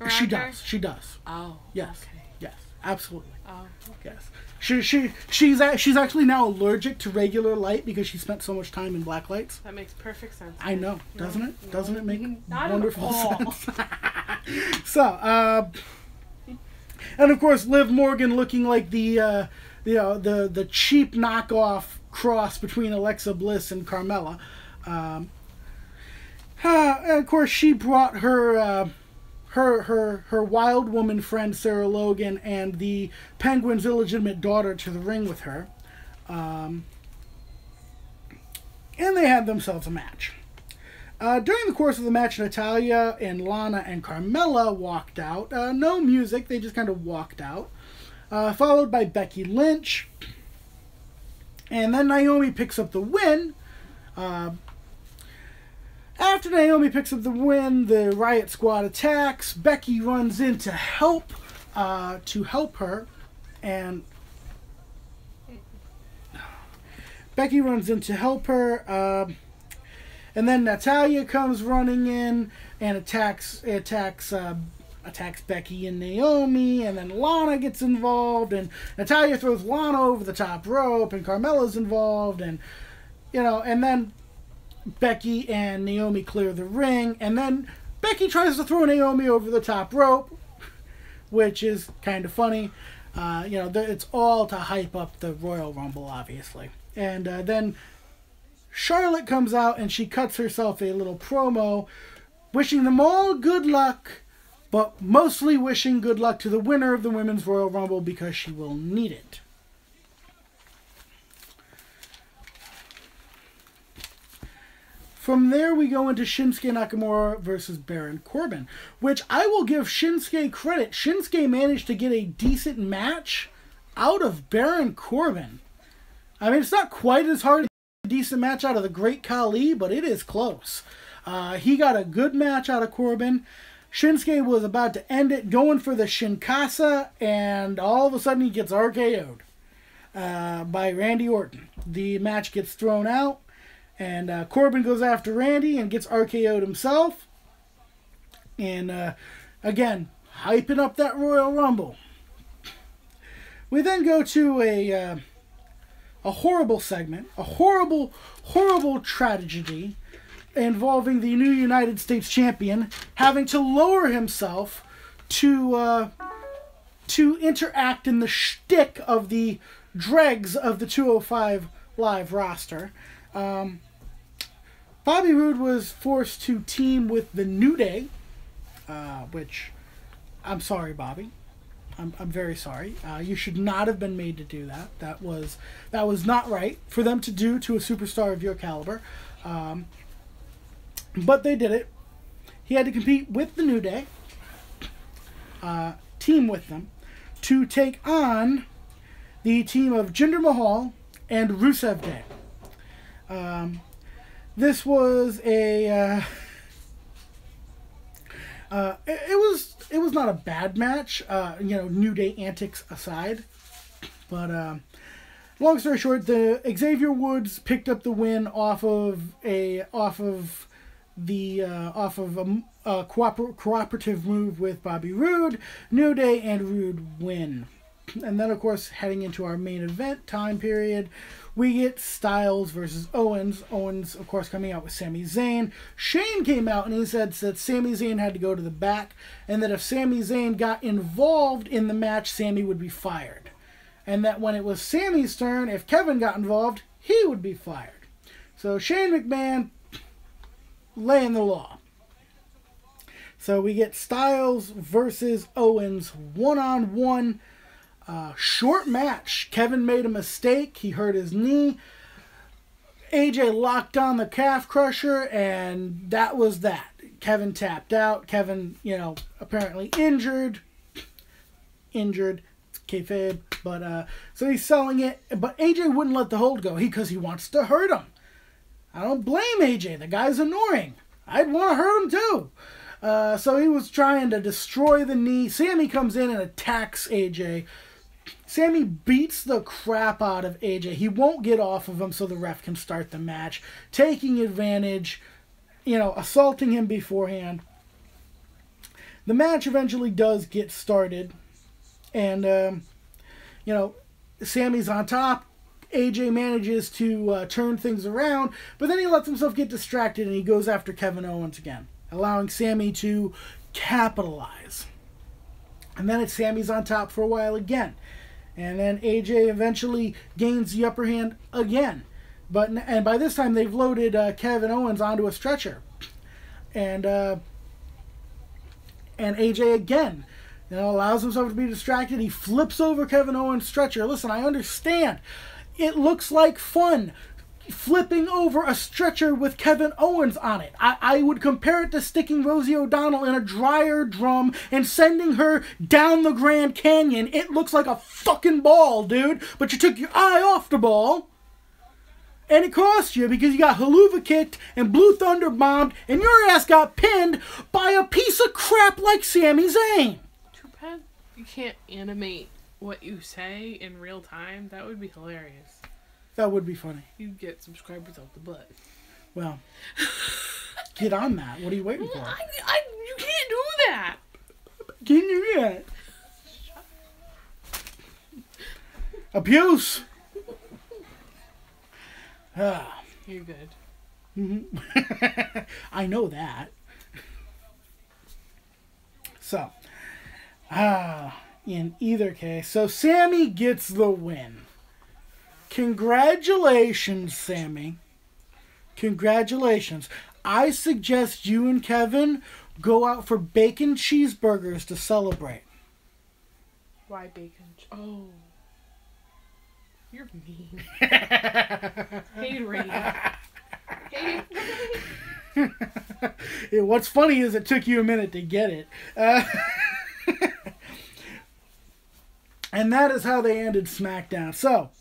[SPEAKER 1] She
[SPEAKER 2] around her?
[SPEAKER 1] does. She does.
[SPEAKER 2] Oh.
[SPEAKER 1] Yes.
[SPEAKER 2] Okay.
[SPEAKER 1] Yes. Absolutely.
[SPEAKER 2] Oh.
[SPEAKER 1] Yes. She's actually now allergic to regular light because she spent so much time in black lights.
[SPEAKER 2] That makes perfect sense.
[SPEAKER 1] I know, doesn't it?
[SPEAKER 2] No.
[SPEAKER 1] Doesn't it make
[SPEAKER 2] Not
[SPEAKER 1] wonderful
[SPEAKER 2] at all.
[SPEAKER 1] sense? So, and of course, Liv Morgan looking like the cheap knockoff cross between Alexa Bliss and Carmella. And of course, she brought her wild woman friend Sarah Logan and the Penguin's illegitimate daughter to the ring with her. And they had themselves a match. During the course of the match, Natalya and Lana and Carmella walked out. No music, they just kind of walked out. Followed by Becky Lynch. And then Naomi picks up the win. After Naomi picks up the win, the Riot Squad attacks. Becky runs in to help her, and and then Natalya comes running in and attacks Becky and Naomi, and then Lana gets involved, and Natalya throws Lana over the top rope, and Carmella's involved, and and then Becky and Naomi clear the ring, and then Becky tries to throw Naomi over the top rope, which is kind of funny. It's all to hype up the Royal Rumble, obviously. And then Charlotte comes out and she cuts herself a little promo, wishing them all good luck, but mostly wishing good luck to the winner of the Women's Royal Rumble because she will need it. From there, we go into Shinsuke Nakamura versus Baron Corbin, which I will give Shinsuke credit. Shinsuke managed to get a decent match out of Baron Corbin. I mean, it's not quite as hard as a decent match out of the Great Khali, but it is close. He got a good match out of Corbin. Shinsuke was about to end it, going for the Shinkasa, and all of a sudden he gets RKO'd by Randy Orton. The match gets thrown out. And Corbin goes after Randy and gets RKO'd himself. And again, hyping up that Royal Rumble. We then go to a horrible segment, a horrible tragedy involving the new United States champion having to lower himself to interact in the shtick of the dregs of the 205 Live roster. Bobby Roode was forced to team with the New Day, which I'm sorry, Bobby. I'm very sorry. You should not have been made to do that. That was not right for them to do to a superstar of your caliber. But they did it. He had to compete with the New Day, team with them, to take on the team of Jinder Mahal and Rusev Day. This was a it was not a bad match, New Day antics aside, but long story short, the Xavier Woods picked up the win off of a cooperative move with Bobby Roode. New Day and Roode win. And then, of course, heading into our main event time period, we get Styles versus Owens. Owens, of course, coming out with Sami Zayn. Shane came out and he said that Sami Zayn had to go to the back, and that if Sami Zayn got involved in the match, Sami would be fired. And that when it was Sami's turn, if Kevin got involved, he would be fired. So Shane McMahon laying the law. So we get Styles versus Owens one-on-one. Short match. Kevin made a mistake. He hurt his knee. AJ locked on the calf crusher, and that was that. Kevin tapped out. Kevin, apparently injured. It's kayfabe. But, so he's selling it. But AJ wouldn't let the hold go because he wants to hurt him. I don't blame AJ. The guy's annoying. I'd want to hurt him too. So he was trying to destroy the knee. Sammy comes in and attacks AJ. Sammy beats the crap out of AJ. He won't get off of him so the ref can start the match. Taking advantage, assaulting him beforehand. The match eventually does get started. And, Sammy's on top. AJ manages to turn things around. But then he lets himself get distracted and he goes after Kevin Owens again, allowing Sammy to capitalize. And then it's Sammy's on top for a while again. And then AJ eventually gains the upper hand again. And by this time they've loaded Kevin Owens onto a stretcher. And AJ again, allows himself to be distracted. He flips over Kevin Owens' stretcher. Listen, I understand. It looks like fun. Flipping over a stretcher with Kevin Owens on it. I would compare it to sticking Rosie O'Donnell in a dryer drum and sending her down the Grand Canyon. It looks like a fucking ball, dude. But you took your eye off the ball. And it cost you because you got Haluva kicked and Blue Thunder bombed and your ass got pinned by a piece of crap like Sami Zayn.
[SPEAKER 2] Too bad you can't animate what you say in real time. That would be hilarious.
[SPEAKER 1] That would be funny.
[SPEAKER 2] You'd get subscribers off the butt.
[SPEAKER 1] Well, get on that. What are you waiting for?
[SPEAKER 2] You can't do that.
[SPEAKER 1] Can you get abuse?
[SPEAKER 2] You're good.
[SPEAKER 1] Mm-hmm. I know that. So, in either case, so Sammy gets the win. Congratulations, Sammy. Congratulations. I suggest you and Kevin go out for bacon cheeseburgers to celebrate.
[SPEAKER 2] Why bacon? Oh. You're mean. Hey, Ray. Hey.
[SPEAKER 1] What's funny is it took you a minute to get it. And that is how they ended SmackDown. So,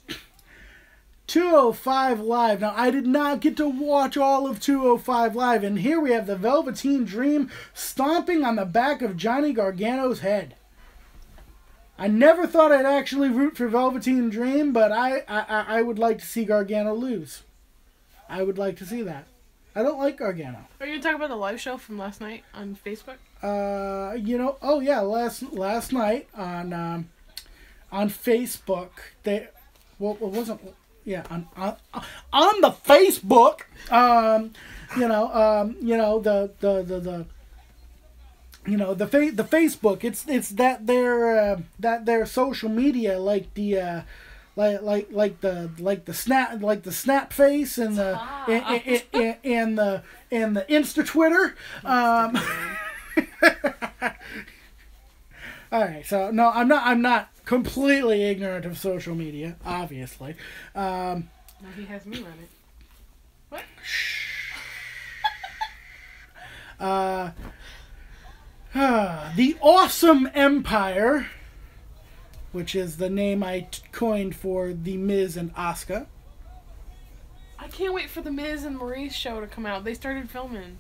[SPEAKER 1] 205 Live. Now, I did not get to watch all of 205 Live, and here we have the Velveteen Dream stomping on the back of Johnny Gargano's head. I never thought I'd actually root for Velveteen Dream, but I would like to see Gargano lose. I would like to see that. I don't like Gargano.
[SPEAKER 2] Are you going to talk about the live show from last night on Facebook?
[SPEAKER 1] Last night on Facebook, on the Facebook, the Facebook. It's that their social media, like the snap face and the and the Insta Twitter. All right, so no, I'm not completely ignorant of social media, obviously.
[SPEAKER 2] No, he has me run it. What?
[SPEAKER 1] The Awesome Empire, which is the name I coined for The Miz and Asuka.
[SPEAKER 2] I can't wait for the Miz and Maurice show to come out. They started filming.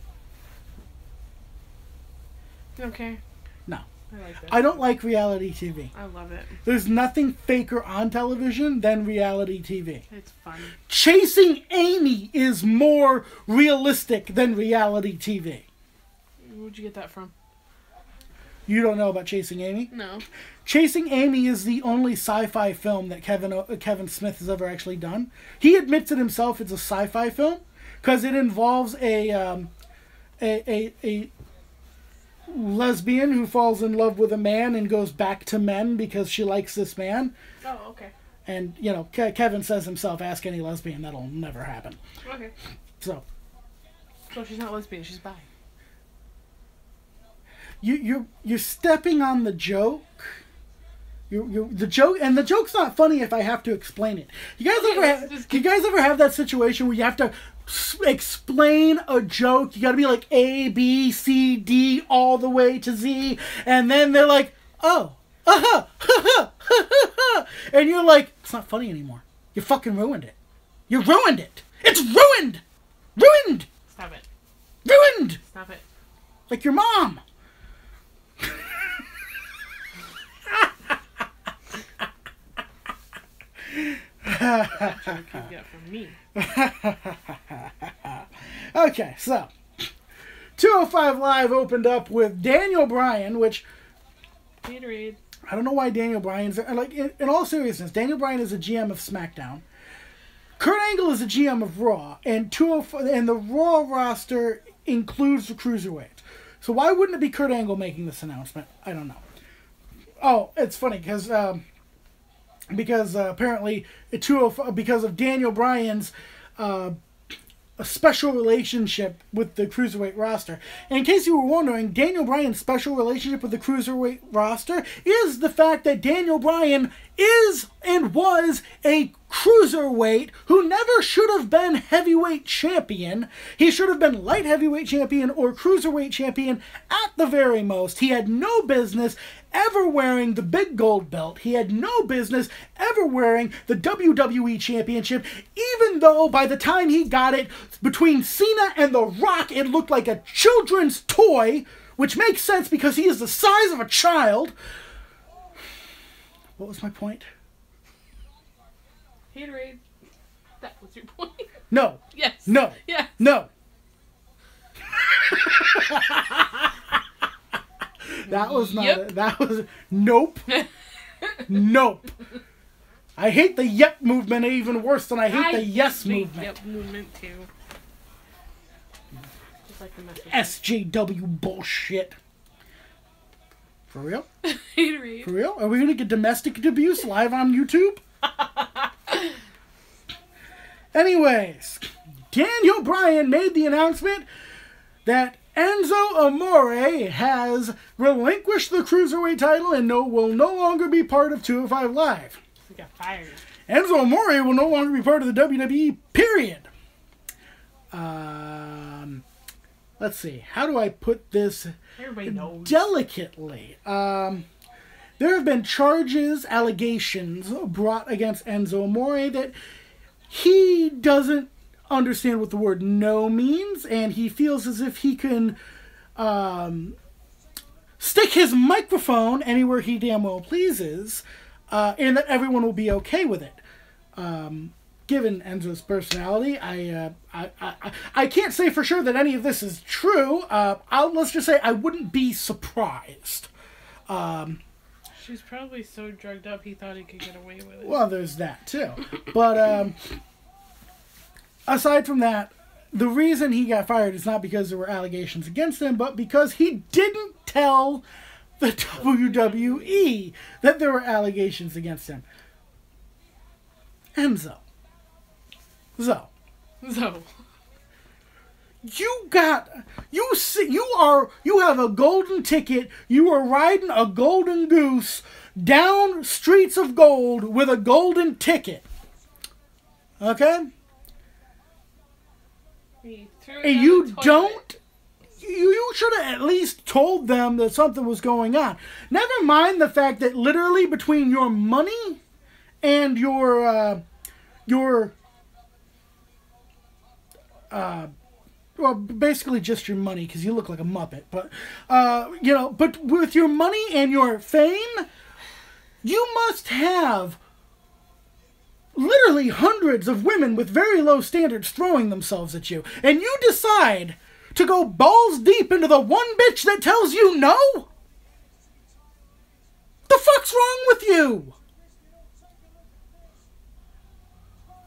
[SPEAKER 2] You okay?
[SPEAKER 1] No.
[SPEAKER 2] I like that.
[SPEAKER 1] I don't like reality TV.
[SPEAKER 2] I love it.
[SPEAKER 1] There's nothing faker on television than reality TV.
[SPEAKER 2] It's fun.
[SPEAKER 1] Chasing Amy is more realistic than reality TV.
[SPEAKER 2] Where'd you get that from?
[SPEAKER 1] You don't know about Chasing Amy?
[SPEAKER 2] No.
[SPEAKER 1] Chasing Amy is the only sci-fi film that Kevin Smith has ever actually done. He admits it himself. It's a sci-fi film because it involves a lesbian who falls in love with a man and goes back to men because she likes this man.
[SPEAKER 2] Oh, okay.
[SPEAKER 1] And Kevin says himself, "Ask any lesbian, that'll never happen."
[SPEAKER 2] Okay.
[SPEAKER 1] So
[SPEAKER 2] she's not lesbian. She's bi.
[SPEAKER 1] You're stepping on the joke. The joke's not funny if I have to explain it. You guys ever have that situation where you have to explain a joke? You got to be like A, B, C, D all the way to Z, and then they're like, oh, and you're like, it's not funny anymore. You fucking ruined it. You ruined it. It's ruined. Ruined.
[SPEAKER 2] Stop it.
[SPEAKER 1] Ruined.
[SPEAKER 2] Stop it.
[SPEAKER 1] Like your mom.
[SPEAKER 2] That joke you get from me.
[SPEAKER 1] Okay, so 205 Live opened up with Daniel Bryan, which
[SPEAKER 2] Gatorade.
[SPEAKER 1] I don't know why Daniel Bryan's there. Like, in all seriousness, Daniel Bryan is a GM of SmackDown. Kurt Angle is a GM of Raw, and the Raw roster includes the Cruiserweights. So why wouldn't it be Kurt Angle making this announcement? I don't know. Oh, it's funny because apparently because of Daniel Bryan's a special relationship with the Cruiserweight roster. And in case you were wondering, Daniel Bryan's special relationship with the Cruiserweight roster is the fact that Daniel Bryan is and was a Cruiserweight who never should have been heavyweight champion. He should have been light heavyweight champion or Cruiserweight champion at the very most. He had no business ever wearing the big gold belt. He had no business ever wearing the WWE Championship, even though by the time he got it, between Cena and The Rock, it looked like a children's toy, which makes sense because he is the size of a child. What was my point?
[SPEAKER 2] Haterade. That was your point.
[SPEAKER 1] No.
[SPEAKER 2] Yes.
[SPEAKER 1] No.
[SPEAKER 2] Yes.
[SPEAKER 1] No. That was not.
[SPEAKER 2] Yep.
[SPEAKER 1] That was. Nope. Nope. I hate the yep movement even worse than I hate the yes movement.
[SPEAKER 2] Yep movement too. Just like the message.
[SPEAKER 1] SJW bullshit. For real?
[SPEAKER 2] Haterade.
[SPEAKER 1] For real? Are we gonna get domestic abuse live on YouTube? Anyways, Daniel Bryan made the announcement that Enzo Amore has relinquished the Cruiserweight title and will no longer be part of 205 Live.
[SPEAKER 2] He got fired.
[SPEAKER 1] Enzo Amore will no longer be part of the WWE, period. Let's see. How do I put this
[SPEAKER 2] Everybody knows.
[SPEAKER 1] delicately? There have been allegations brought against Enzo Amore that he doesn't understand what the word no means, and he feels as if he can stick his microphone anywhere he damn well pleases, and that everyone will be okay with it. Given Enzo's personality, I can't say for sure that any of this is true. Let's just say I wouldn't be surprised.
[SPEAKER 2] She's probably so drugged up he thought he could get away with it.
[SPEAKER 1] Well, there's that too. But aside from that, the reason he got fired is not because there were allegations against him, but because he didn't tell the WWE that there were allegations against him. Enzo. So. You have a golden ticket. You are riding a golden goose down streets of gold with a golden ticket. Okay? And you don't. You should have at least told them that something was going on. Never mind the fact that literally between your money and your well, basically just your money, because you look like a Muppet. But, but with your money and your fame, you must have literally hundreds of women with very low standards throwing themselves at you. And you decide to go balls deep into the one bitch that tells you no? The fuck's wrong with you?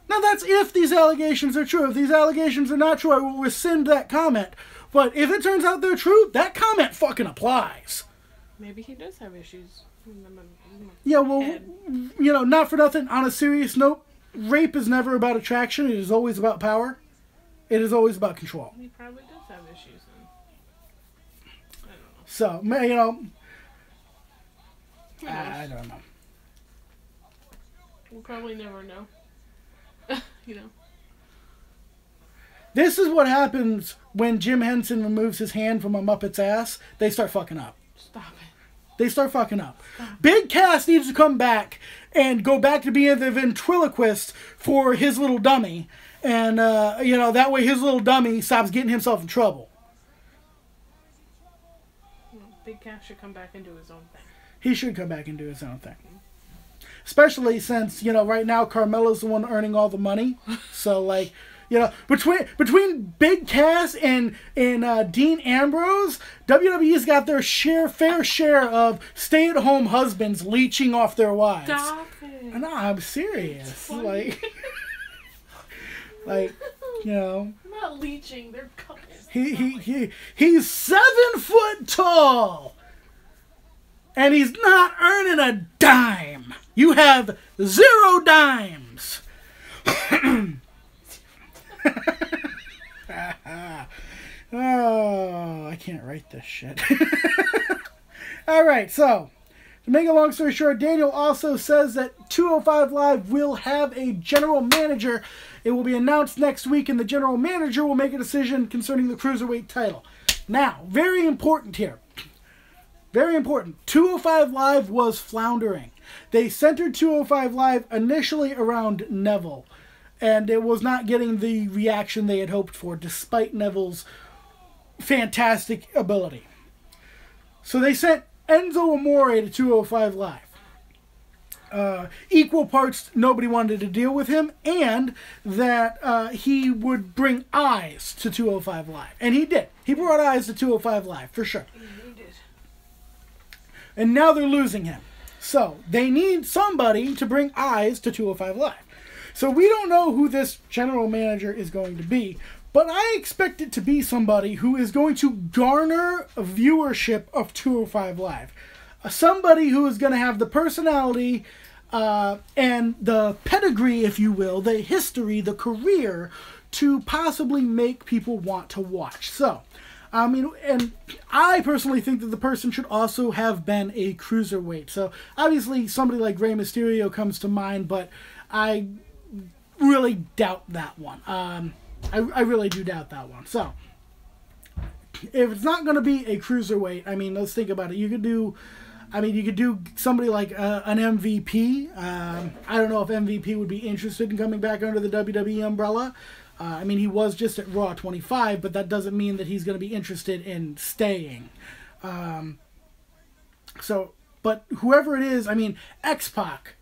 [SPEAKER 1] Now, that's if these allegations are true. If these allegations are not true, I will rescind that comment. But if it turns out they're true, that comment fucking applies.
[SPEAKER 2] Maybe he does have issues.
[SPEAKER 1] Yeah, well, not for nothing. On a serious note, rape is never about attraction. It is always about power. It is always about control.
[SPEAKER 2] He probably does have issues. I don't know.
[SPEAKER 1] So, I don't know.
[SPEAKER 2] We'll probably never know. You know.
[SPEAKER 1] This is what happens when Jim Henson removes his hand from a Muppet's ass. They start fucking up.
[SPEAKER 2] Stop it.
[SPEAKER 1] They start fucking up. Big Cass needs to come back and go back to being the ventriloquist for his little dummy. And, that way his little dummy stops getting himself in trouble.
[SPEAKER 2] Big Cass should come back and do his own thing.
[SPEAKER 1] He should come back and do his own thing. Especially since, right now Carmella's the one earning all the money. So, between Big Cass and Dean Ambrose, WWE's got their fair share of stay-at-home husbands leeching off their wives.
[SPEAKER 2] Stop it.
[SPEAKER 1] No, I'm serious.
[SPEAKER 2] Not leeching, they're couples.
[SPEAKER 1] He's 7 foot tall, and he's not earning a dime. You have 0 dimes. Oh, I can't write this shit. Alright, so, to make a long story short, Daniel also says that 205 Live will have a general manager. It will be announced next week, and the general manager will make a decision concerning the Cruiserweight title. Now, very important here. Very important. 205 Live was floundering. They centered 205 Live initially around Neville, and it was not getting the reaction they had hoped for, despite Neville's fantastic ability. So they sent Enzo Amore to 205 Live. Equal parts, nobody wanted to deal with him, and that he would bring eyes to 205 Live. And he did. He brought eyes to 205 Live, for sure.
[SPEAKER 2] He did.
[SPEAKER 1] And now they're losing him. So, they need somebody to bring eyes to 205 Live. So we don't know who this general manager is going to be, but I expect it to be somebody who is going to garner a viewership of 205 Live. Somebody who is going to have the personality and the pedigree, if you will, the history, the career, to possibly make people want to watch. So, and I personally think that the person should also have been a cruiserweight. So, obviously, somebody like Rey Mysterio comes to mind, but I really doubt that one. I really do doubt that one. So, if it's not going to be a cruiserweight, let's think about it. You could do somebody like an MVP. I don't know if MVP would be interested in coming back under the WWE umbrella. He was just at Raw 25, but that doesn't mean that he's going to be interested in staying. But whoever it is, X-Pac,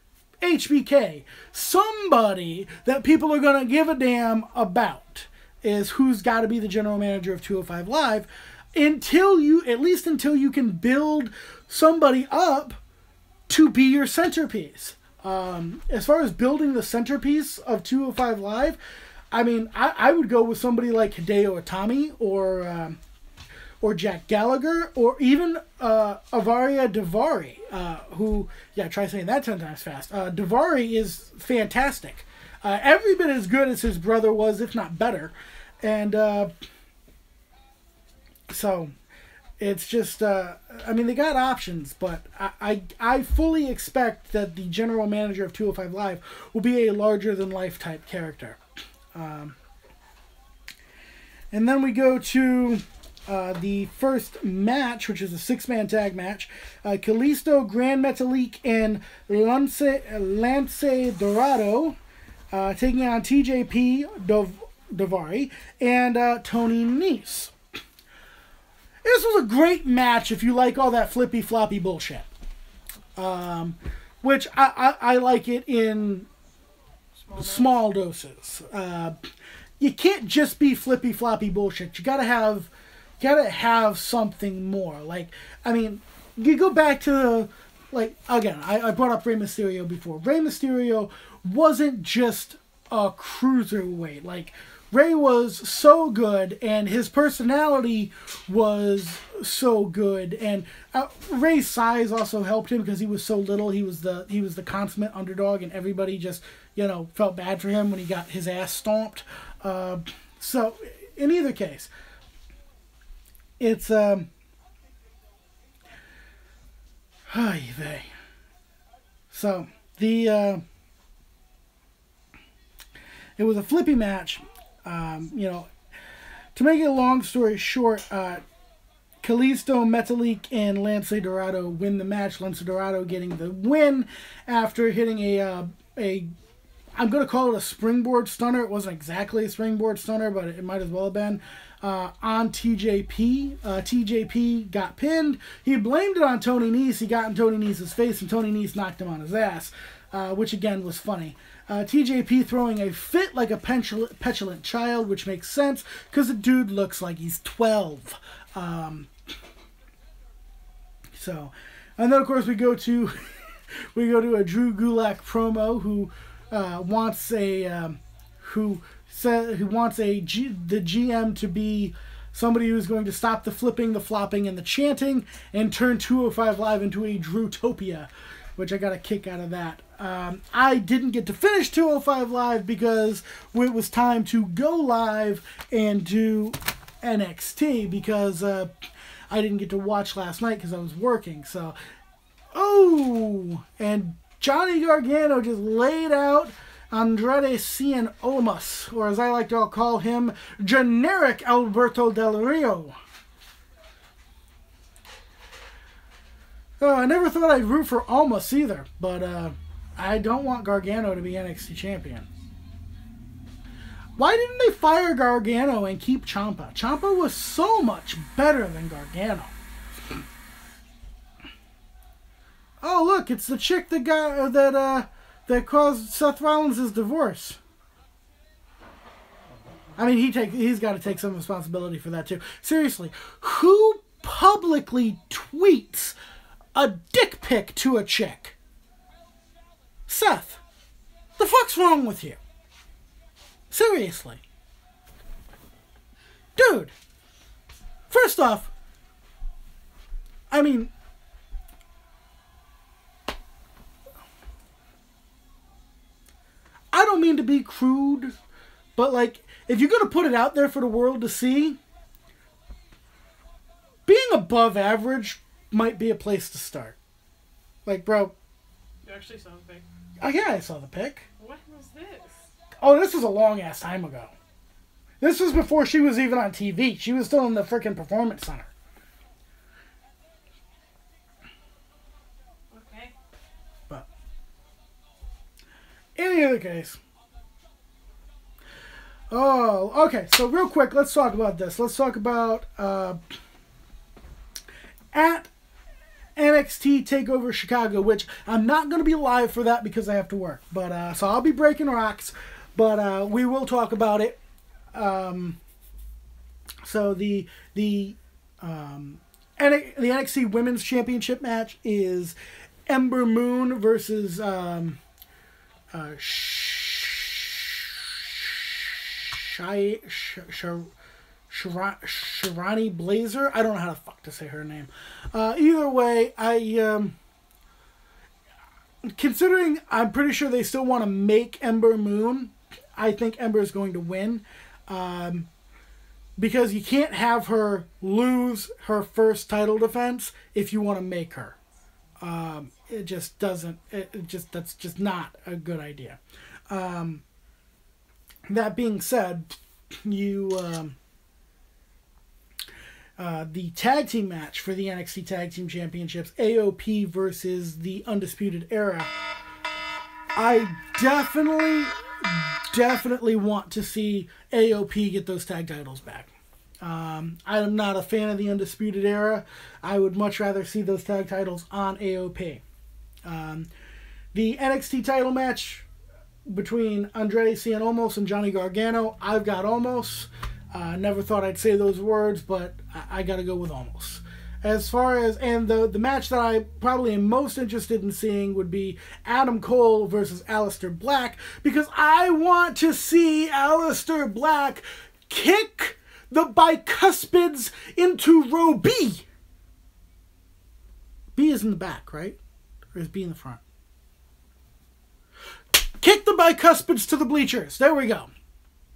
[SPEAKER 1] HBK, somebody that people are going to give a damn about is who's got to be the general manager of 205 Live until you can build somebody up to be your centerpiece. As far as building the centerpiece of 205 Live, I would go with somebody like Hideo Itami or Jack Gallagher, or even Avaria Daivari, who, try saying that 10 times fast. Daivari is fantastic. Every bit as good as his brother was, if not better. And so it's just, they got options, but I fully expect that the general manager of 205 Live will be a larger-than-life type character. And then we go to the first match, which is a 6-man tag match. Kalisto, Gran Metalik, and Lance Dorado taking on TJP, Daivari, and Tony Nese. This was a great match if you like all that flippy-floppy bullshit. Which I like it in small doses. You can't just be flippy-floppy bullshit. You gotta have something more. You go back to, again, I brought up Rey Mysterio before. Rey Mysterio wasn't just a cruiserweight. Rey was so good, and his personality was so good, and Rey's size also helped him because he was so little. He was the consummate underdog, and everybody just felt bad for him when he got his ass stomped. So in either case, it's so the It was a flippy match. You know, to make it a long story short, Kalisto, Metalik, and Lance Dorado win the match. Lance Dorado getting the win after hitting a I'm going to call it a springboard stunner. It wasn't exactly a springboard stunner, but it might as well have been, on TJP. TJP got pinned. He blamed it on Tony Nese. He got in Tony Nese's face, and Tony Nese knocked him on his ass, which again was funny. TJP throwing a fit like a petulant child, which makes sense because the dude looks like he's 12. So, and then of course we go to a Drew Gulak promo who wants the GM to be somebody who's going to stop the flipping, the flopping, and the chanting, and turn 205 Live into a Drewtopia, which I got a kick out of that. I didn't get to finish 205 Live because it was time to go live and do NXT because I didn't get to watch last night because I was working. So, and Johnny Gargano just laid out Andrade Cien Olmos, or as I like to call him, generic Alberto Del Rio. I never thought I'd root for Olmos either, but I don't want Gargano to be NXT champion. Why didn't they fire Gargano and keep Ciampa? Ciampa was so much better than Gargano. Oh, look, it's the chick that caused Seth Rollins' divorce. I mean, he's got to take some responsibility for that too. Seriously, who publicly tweets a dick pic to a chick? Seth, the fuck's wrong with you? Seriously. Dude, first off, I mean, I don't mean to be crude, but like, if you're going to put it out there for the world to see, being above average might be a place to start. Like, bro.
[SPEAKER 2] You actually saw the pic?
[SPEAKER 1] Oh, yeah, I saw the pic.
[SPEAKER 2] What was this?
[SPEAKER 1] Oh, this was a long-ass time ago. This was before she was even on TV. She was still in the freaking Performance Center.
[SPEAKER 2] Okay.
[SPEAKER 1] But, in any other case. Oh, okay. So, real quick, let's talk about this. Let's talk about, at NXT TakeOver Chicago, which I'm not going to be live for that because I have to work. But, so I'll be breaking rocks. But we will talk about it. So the NXT Women's Championship match is Ember Moon versus Sharani Blazer. I don't know how the fuck to say her name. Either way, considering I'm pretty sure they still want to make Ember Moon, I think Ember is going to win. Because you can't have her lose her first title defense if you want to make her. It just doesn't. That's just not a good idea. That being said, the tag team match for the NXT Tag Team Championships, AOP versus the Undisputed Era. I definitely want to see AOP get those tag titles back. I'm not a fan of the Undisputed Era. I would much rather see those tag titles on AOP. The NXT title match between Andrade Cien Olmos and Johnny Gargano, I've got Omos. Never thought I'd say those words, but I gotta go with Omos. As far as, and the match that I probably am most interested in seeing would be Adam Cole versus Aleister Black, because I want to see Aleister Black kick the bicuspids into row B. B is in the back, right? Or is B in the front? Kick the bicuspids to the bleachers. There we go.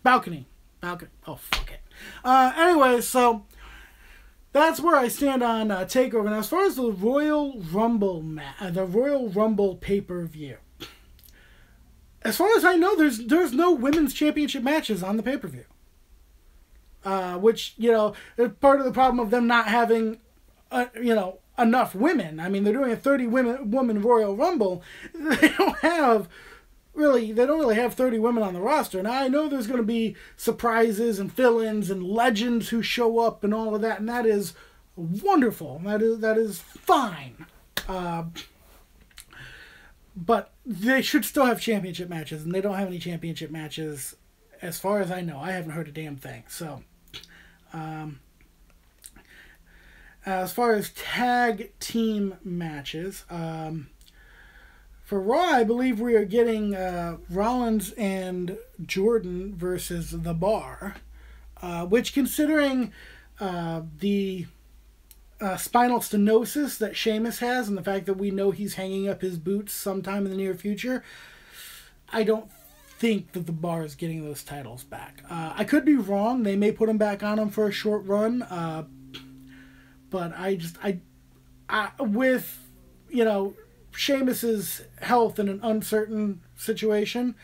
[SPEAKER 1] Balcony. Oh, fuck it. Anyway, so that's where I stand on TakeOver. Now, as far as the Royal Rumble pay-per-view, as far as I know, there's no women's championship matches on the pay-per-view. Which, is part of the problem of them not having, enough women. I mean, they're doing a 30-woman Royal Rumble. They don't really have 30 women on the roster. Now, I know there's going to be surprises and fill-ins and legends who show up and all of that, and that is wonderful. That is fine. But they should still have championship matches, and they don't have any championship matches as far as I know. I haven't heard a damn thing. So, as far as tag team matches, for Raw, I believe we are getting Rollins and Jordan versus The Bar, which, considering the spinal stenosis that Sheamus has and the fact that we know he's hanging up his boots sometime in the near future, I don't think that The Bar is getting those titles back. I could be wrong. They may put them back on them for a short run. But with, Sheamus's health in an uncertain situation,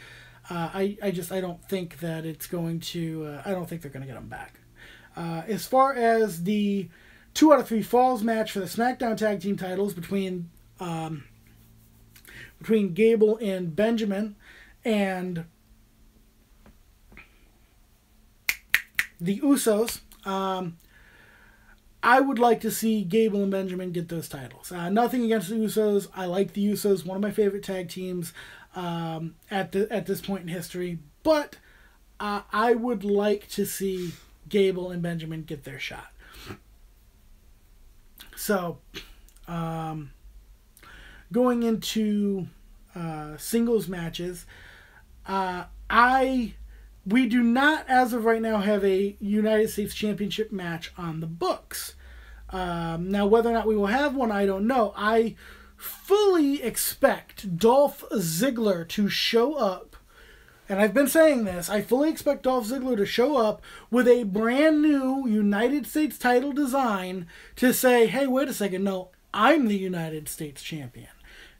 [SPEAKER 1] I don't think that it's going to, I don't think they're going to get them back. As far as the 2 out of 3 falls match for the SmackDown Tag Team titles between Gable and Benjamin and the Usos, I would like to see Gable and Benjamin get those titles. Nothing against the Usos. I like the Usos, one of my favorite tag teams at this point in history. But I would like to see Gable and Benjamin get their shot. So, going into singles matches, we do not, as of right now, have a United States Championship match on the books. Now, whether or not we will have one, I don't know. I fully expect Dolph Ziggler to show up, and I've been saying this, I fully expect Dolph Ziggler to show up with a brand new United States title design to say, hey, wait a second, no, I'm the United States Champion.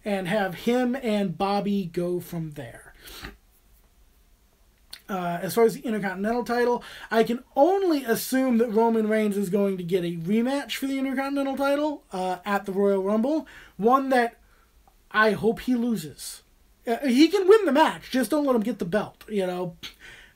[SPEAKER 1] And have him and Bobby go from there. As far as the Intercontinental title, I can only assume that Roman Reigns is going to get a rematch for the Intercontinental title at the Royal Rumble. One that I hope he loses. He can win the match, just don't let him get the belt.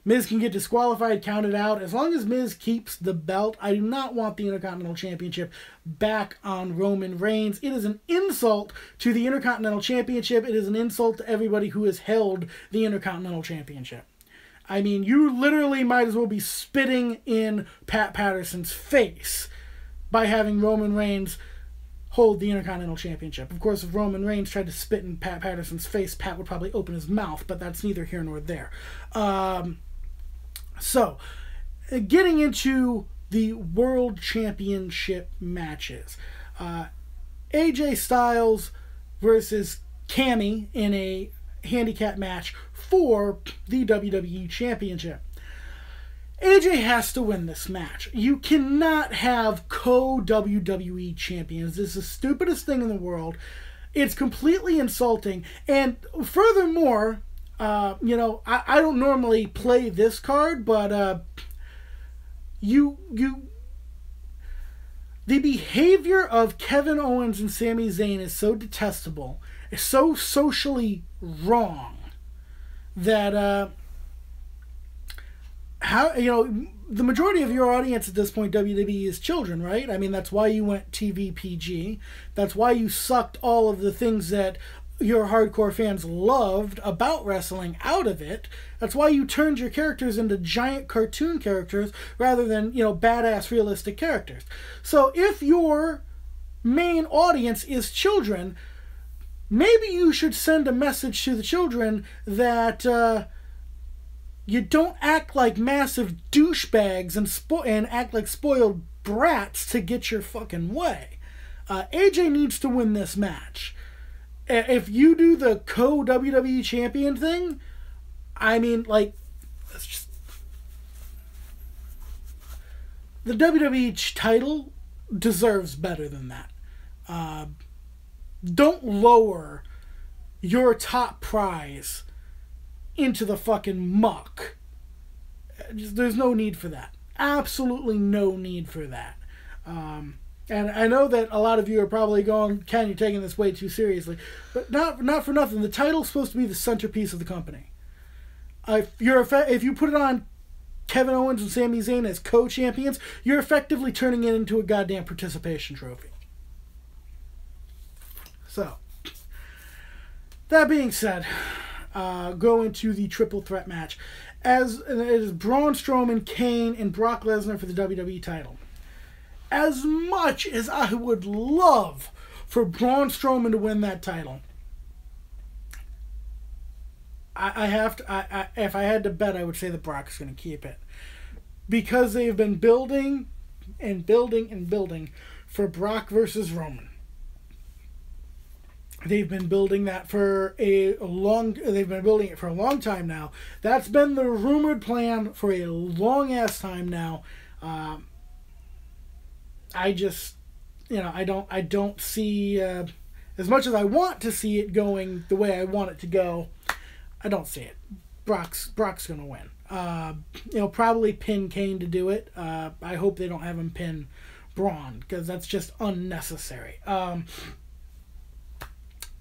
[SPEAKER 1] Miz can get disqualified, counted out. As long as Miz keeps the belt, I do not want the Intercontinental Championship back on Roman Reigns. It is an insult to the Intercontinental Championship. It is an insult to everybody who has held the Intercontinental Championship. I mean, you literally might as well be spitting in Pat Patterson's face by having Roman Reigns hold the Intercontinental Championship. Of course, if Roman Reigns tried to spit in Pat Patterson's face, Pat would probably open his mouth, but that's neither here nor there. So, getting into the World Championship matches. AJ Styles versus Cammy in a handicap match for the WWE Championship. AJ has to win this match. You cannot have co-WWE champions. This is the stupidest thing in the world. It's completely insulting. And furthermore, I don't normally play this card, but the behavior of Kevin Owens and Sami Zayn is so detestable, is so socially wrong, that the majority of your audience at this point, WWE, is children, right? I mean, that's why you went TV PG. That's why you sucked all of the things that your hardcore fans loved about wrestling out of it. That's why you turned your characters into giant cartoon characters rather than, badass realistic characters. So if your main audience is children, maybe you should send a message to the children that you don't act like massive douchebags and act like spoiled brats to get your fucking way. AJ needs to win this match. If you do the co-WWE champion thing, I mean, let's just... The WWE title deserves better than that. Don't lower your top prize into the fucking muck. There's no need for that. Absolutely no need for that. And I know that a lot of you are probably going, Ken, you're taking this way too seriously. But not for nothing. The title's supposed to be the centerpiece of the company. If you put it on Kevin Owens and Sami Zayn as co-champions, you're effectively turning it into a goddamn participation trophy. So, that being said, go into the triple threat match. As it is Braun Strowman, Kane, and Brock Lesnar for the WWE title. As much as I would love for Braun Strowman to win that title, if I had to bet, I would say that Brock's going to keep it. Because they've been building and building and building for Brock versus Roman. They've been building that for they've been building it for a long time now. That's been the rumored plan for a long ass time now. I don't see, as much as I want to see it going the way I want it to go, I don't see it. Brock's gonna win. Probably pin Kane to do it. I hope they don't have him pin Braun, because that's just unnecessary.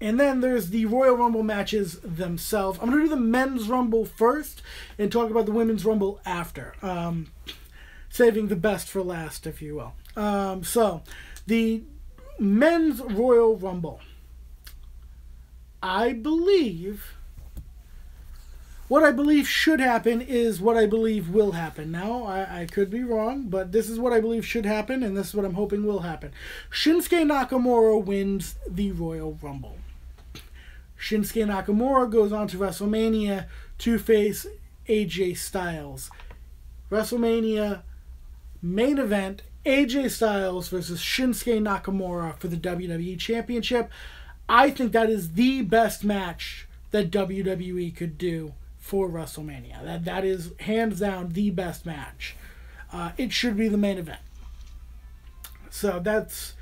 [SPEAKER 1] And then there's the Royal Rumble matches themselves. I'm going to do the Men's Rumble first and talk about the Women's Rumble after. Saving the best for last, if you will. So, the Men's Royal Rumble. What I believe should happen is what I believe will happen. Now, I could be wrong, but this is what I believe should happen, and this is what I'm hoping will happen. Shinsuke Nakamura wins the Royal Rumble. Shinsuke Nakamura goes on to WrestleMania to face AJ Styles. WrestleMania main event, AJ Styles versus Shinsuke Nakamura for the WWE Championship. I think that is the best match that WWE could do for WrestleMania. That is hands down the best match. It should be the main event. So that's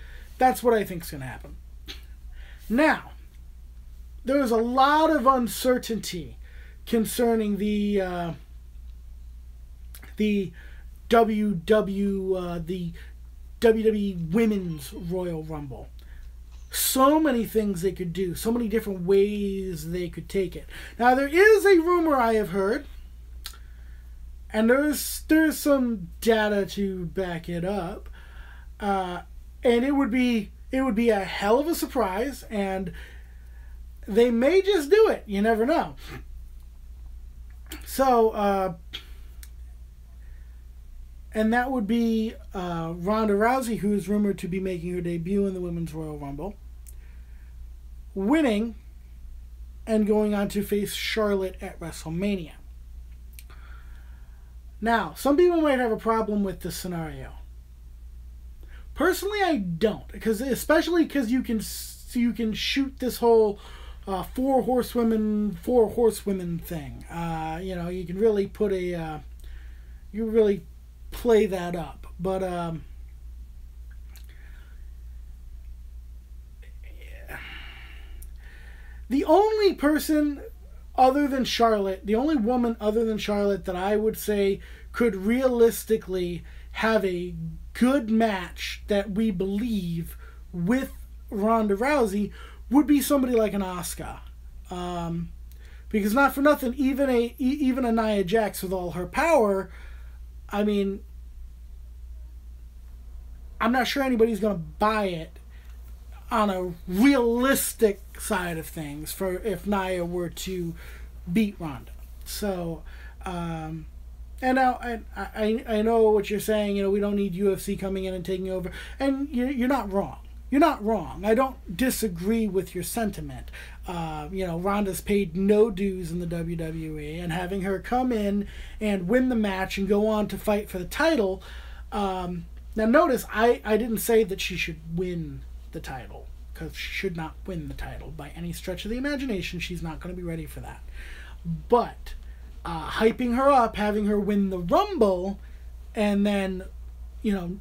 [SPEAKER 1] what I think is going to happen. Now, there's a lot of uncertainty concerning the WWE Women's Royal Rumble. So many things they could do, so many different ways they could take it. Now, there is a rumor I have heard, and there's some data to back it up, and it would be a hell of a surprise, and they may just do it. You never know. So, and that would be Ronda Rousey, who is rumored to be making her debut in the Women's Royal Rumble, winning and going on to face Charlotte at WrestleMania. Now, some people might have a problem with this scenario. Personally, I don't, especially because you can shoot this whole four horsewomen thing. You can really put you really play that up. But the only person other than Charlotte, the only woman other than Charlotte that I would say could realistically have a good match that we believe with Ronda Rousey would be somebody like an Asuka. Because not for nothing, even a Nia Jax with all her power, I mean, I'm not sure anybody's going to buy it on a realistic side of things for if Nia were to beat Ronda. So, and now I know what you're saying. We don't need UFC coming in and taking over, and you're not wrong. You're not wrong. I don't disagree with your sentiment. Ronda's paid no dues in the WWE, and having her come in and win the match and go on to fight for the title. Now notice, I didn't say that she should win the title, because she should not win the title by any stretch of the imagination. She's not going to be ready for that. But hyping her up, having her win the Rumble, and then,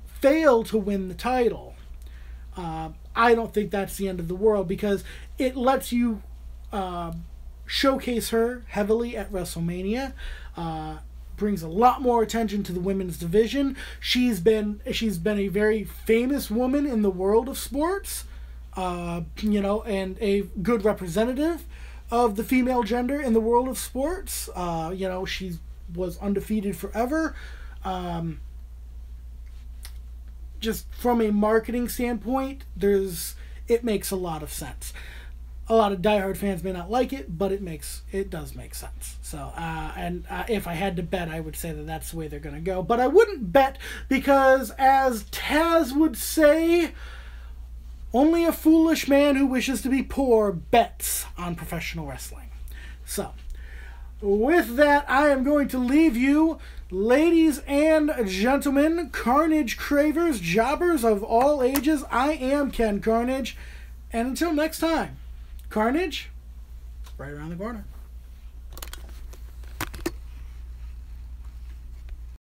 [SPEAKER 1] fail to win the title, I don't think that's the end of the world, because it lets you showcase her heavily at WrestleMania. Brings a lot more attention to the women's division. She's been a very famous woman in the world of sports, you know, and a good representative of the female gender in the world of sports. You know, she was undefeated forever. Just from a marketing standpoint, it makes a lot of sense. A lot of diehard fans may not like it, but it does make sense. So, if I had to bet, I would say that that's the way they're going to go. But I wouldn't bet because, as Taz would say, only a foolish man who wishes to be poor bets on professional wrestling. So, with that, I am going to leave you, ladies and gentlemen, Carnage cravers, jobbers of all ages. I am Ken Carnage, and until next time, Carnage, right around the corner.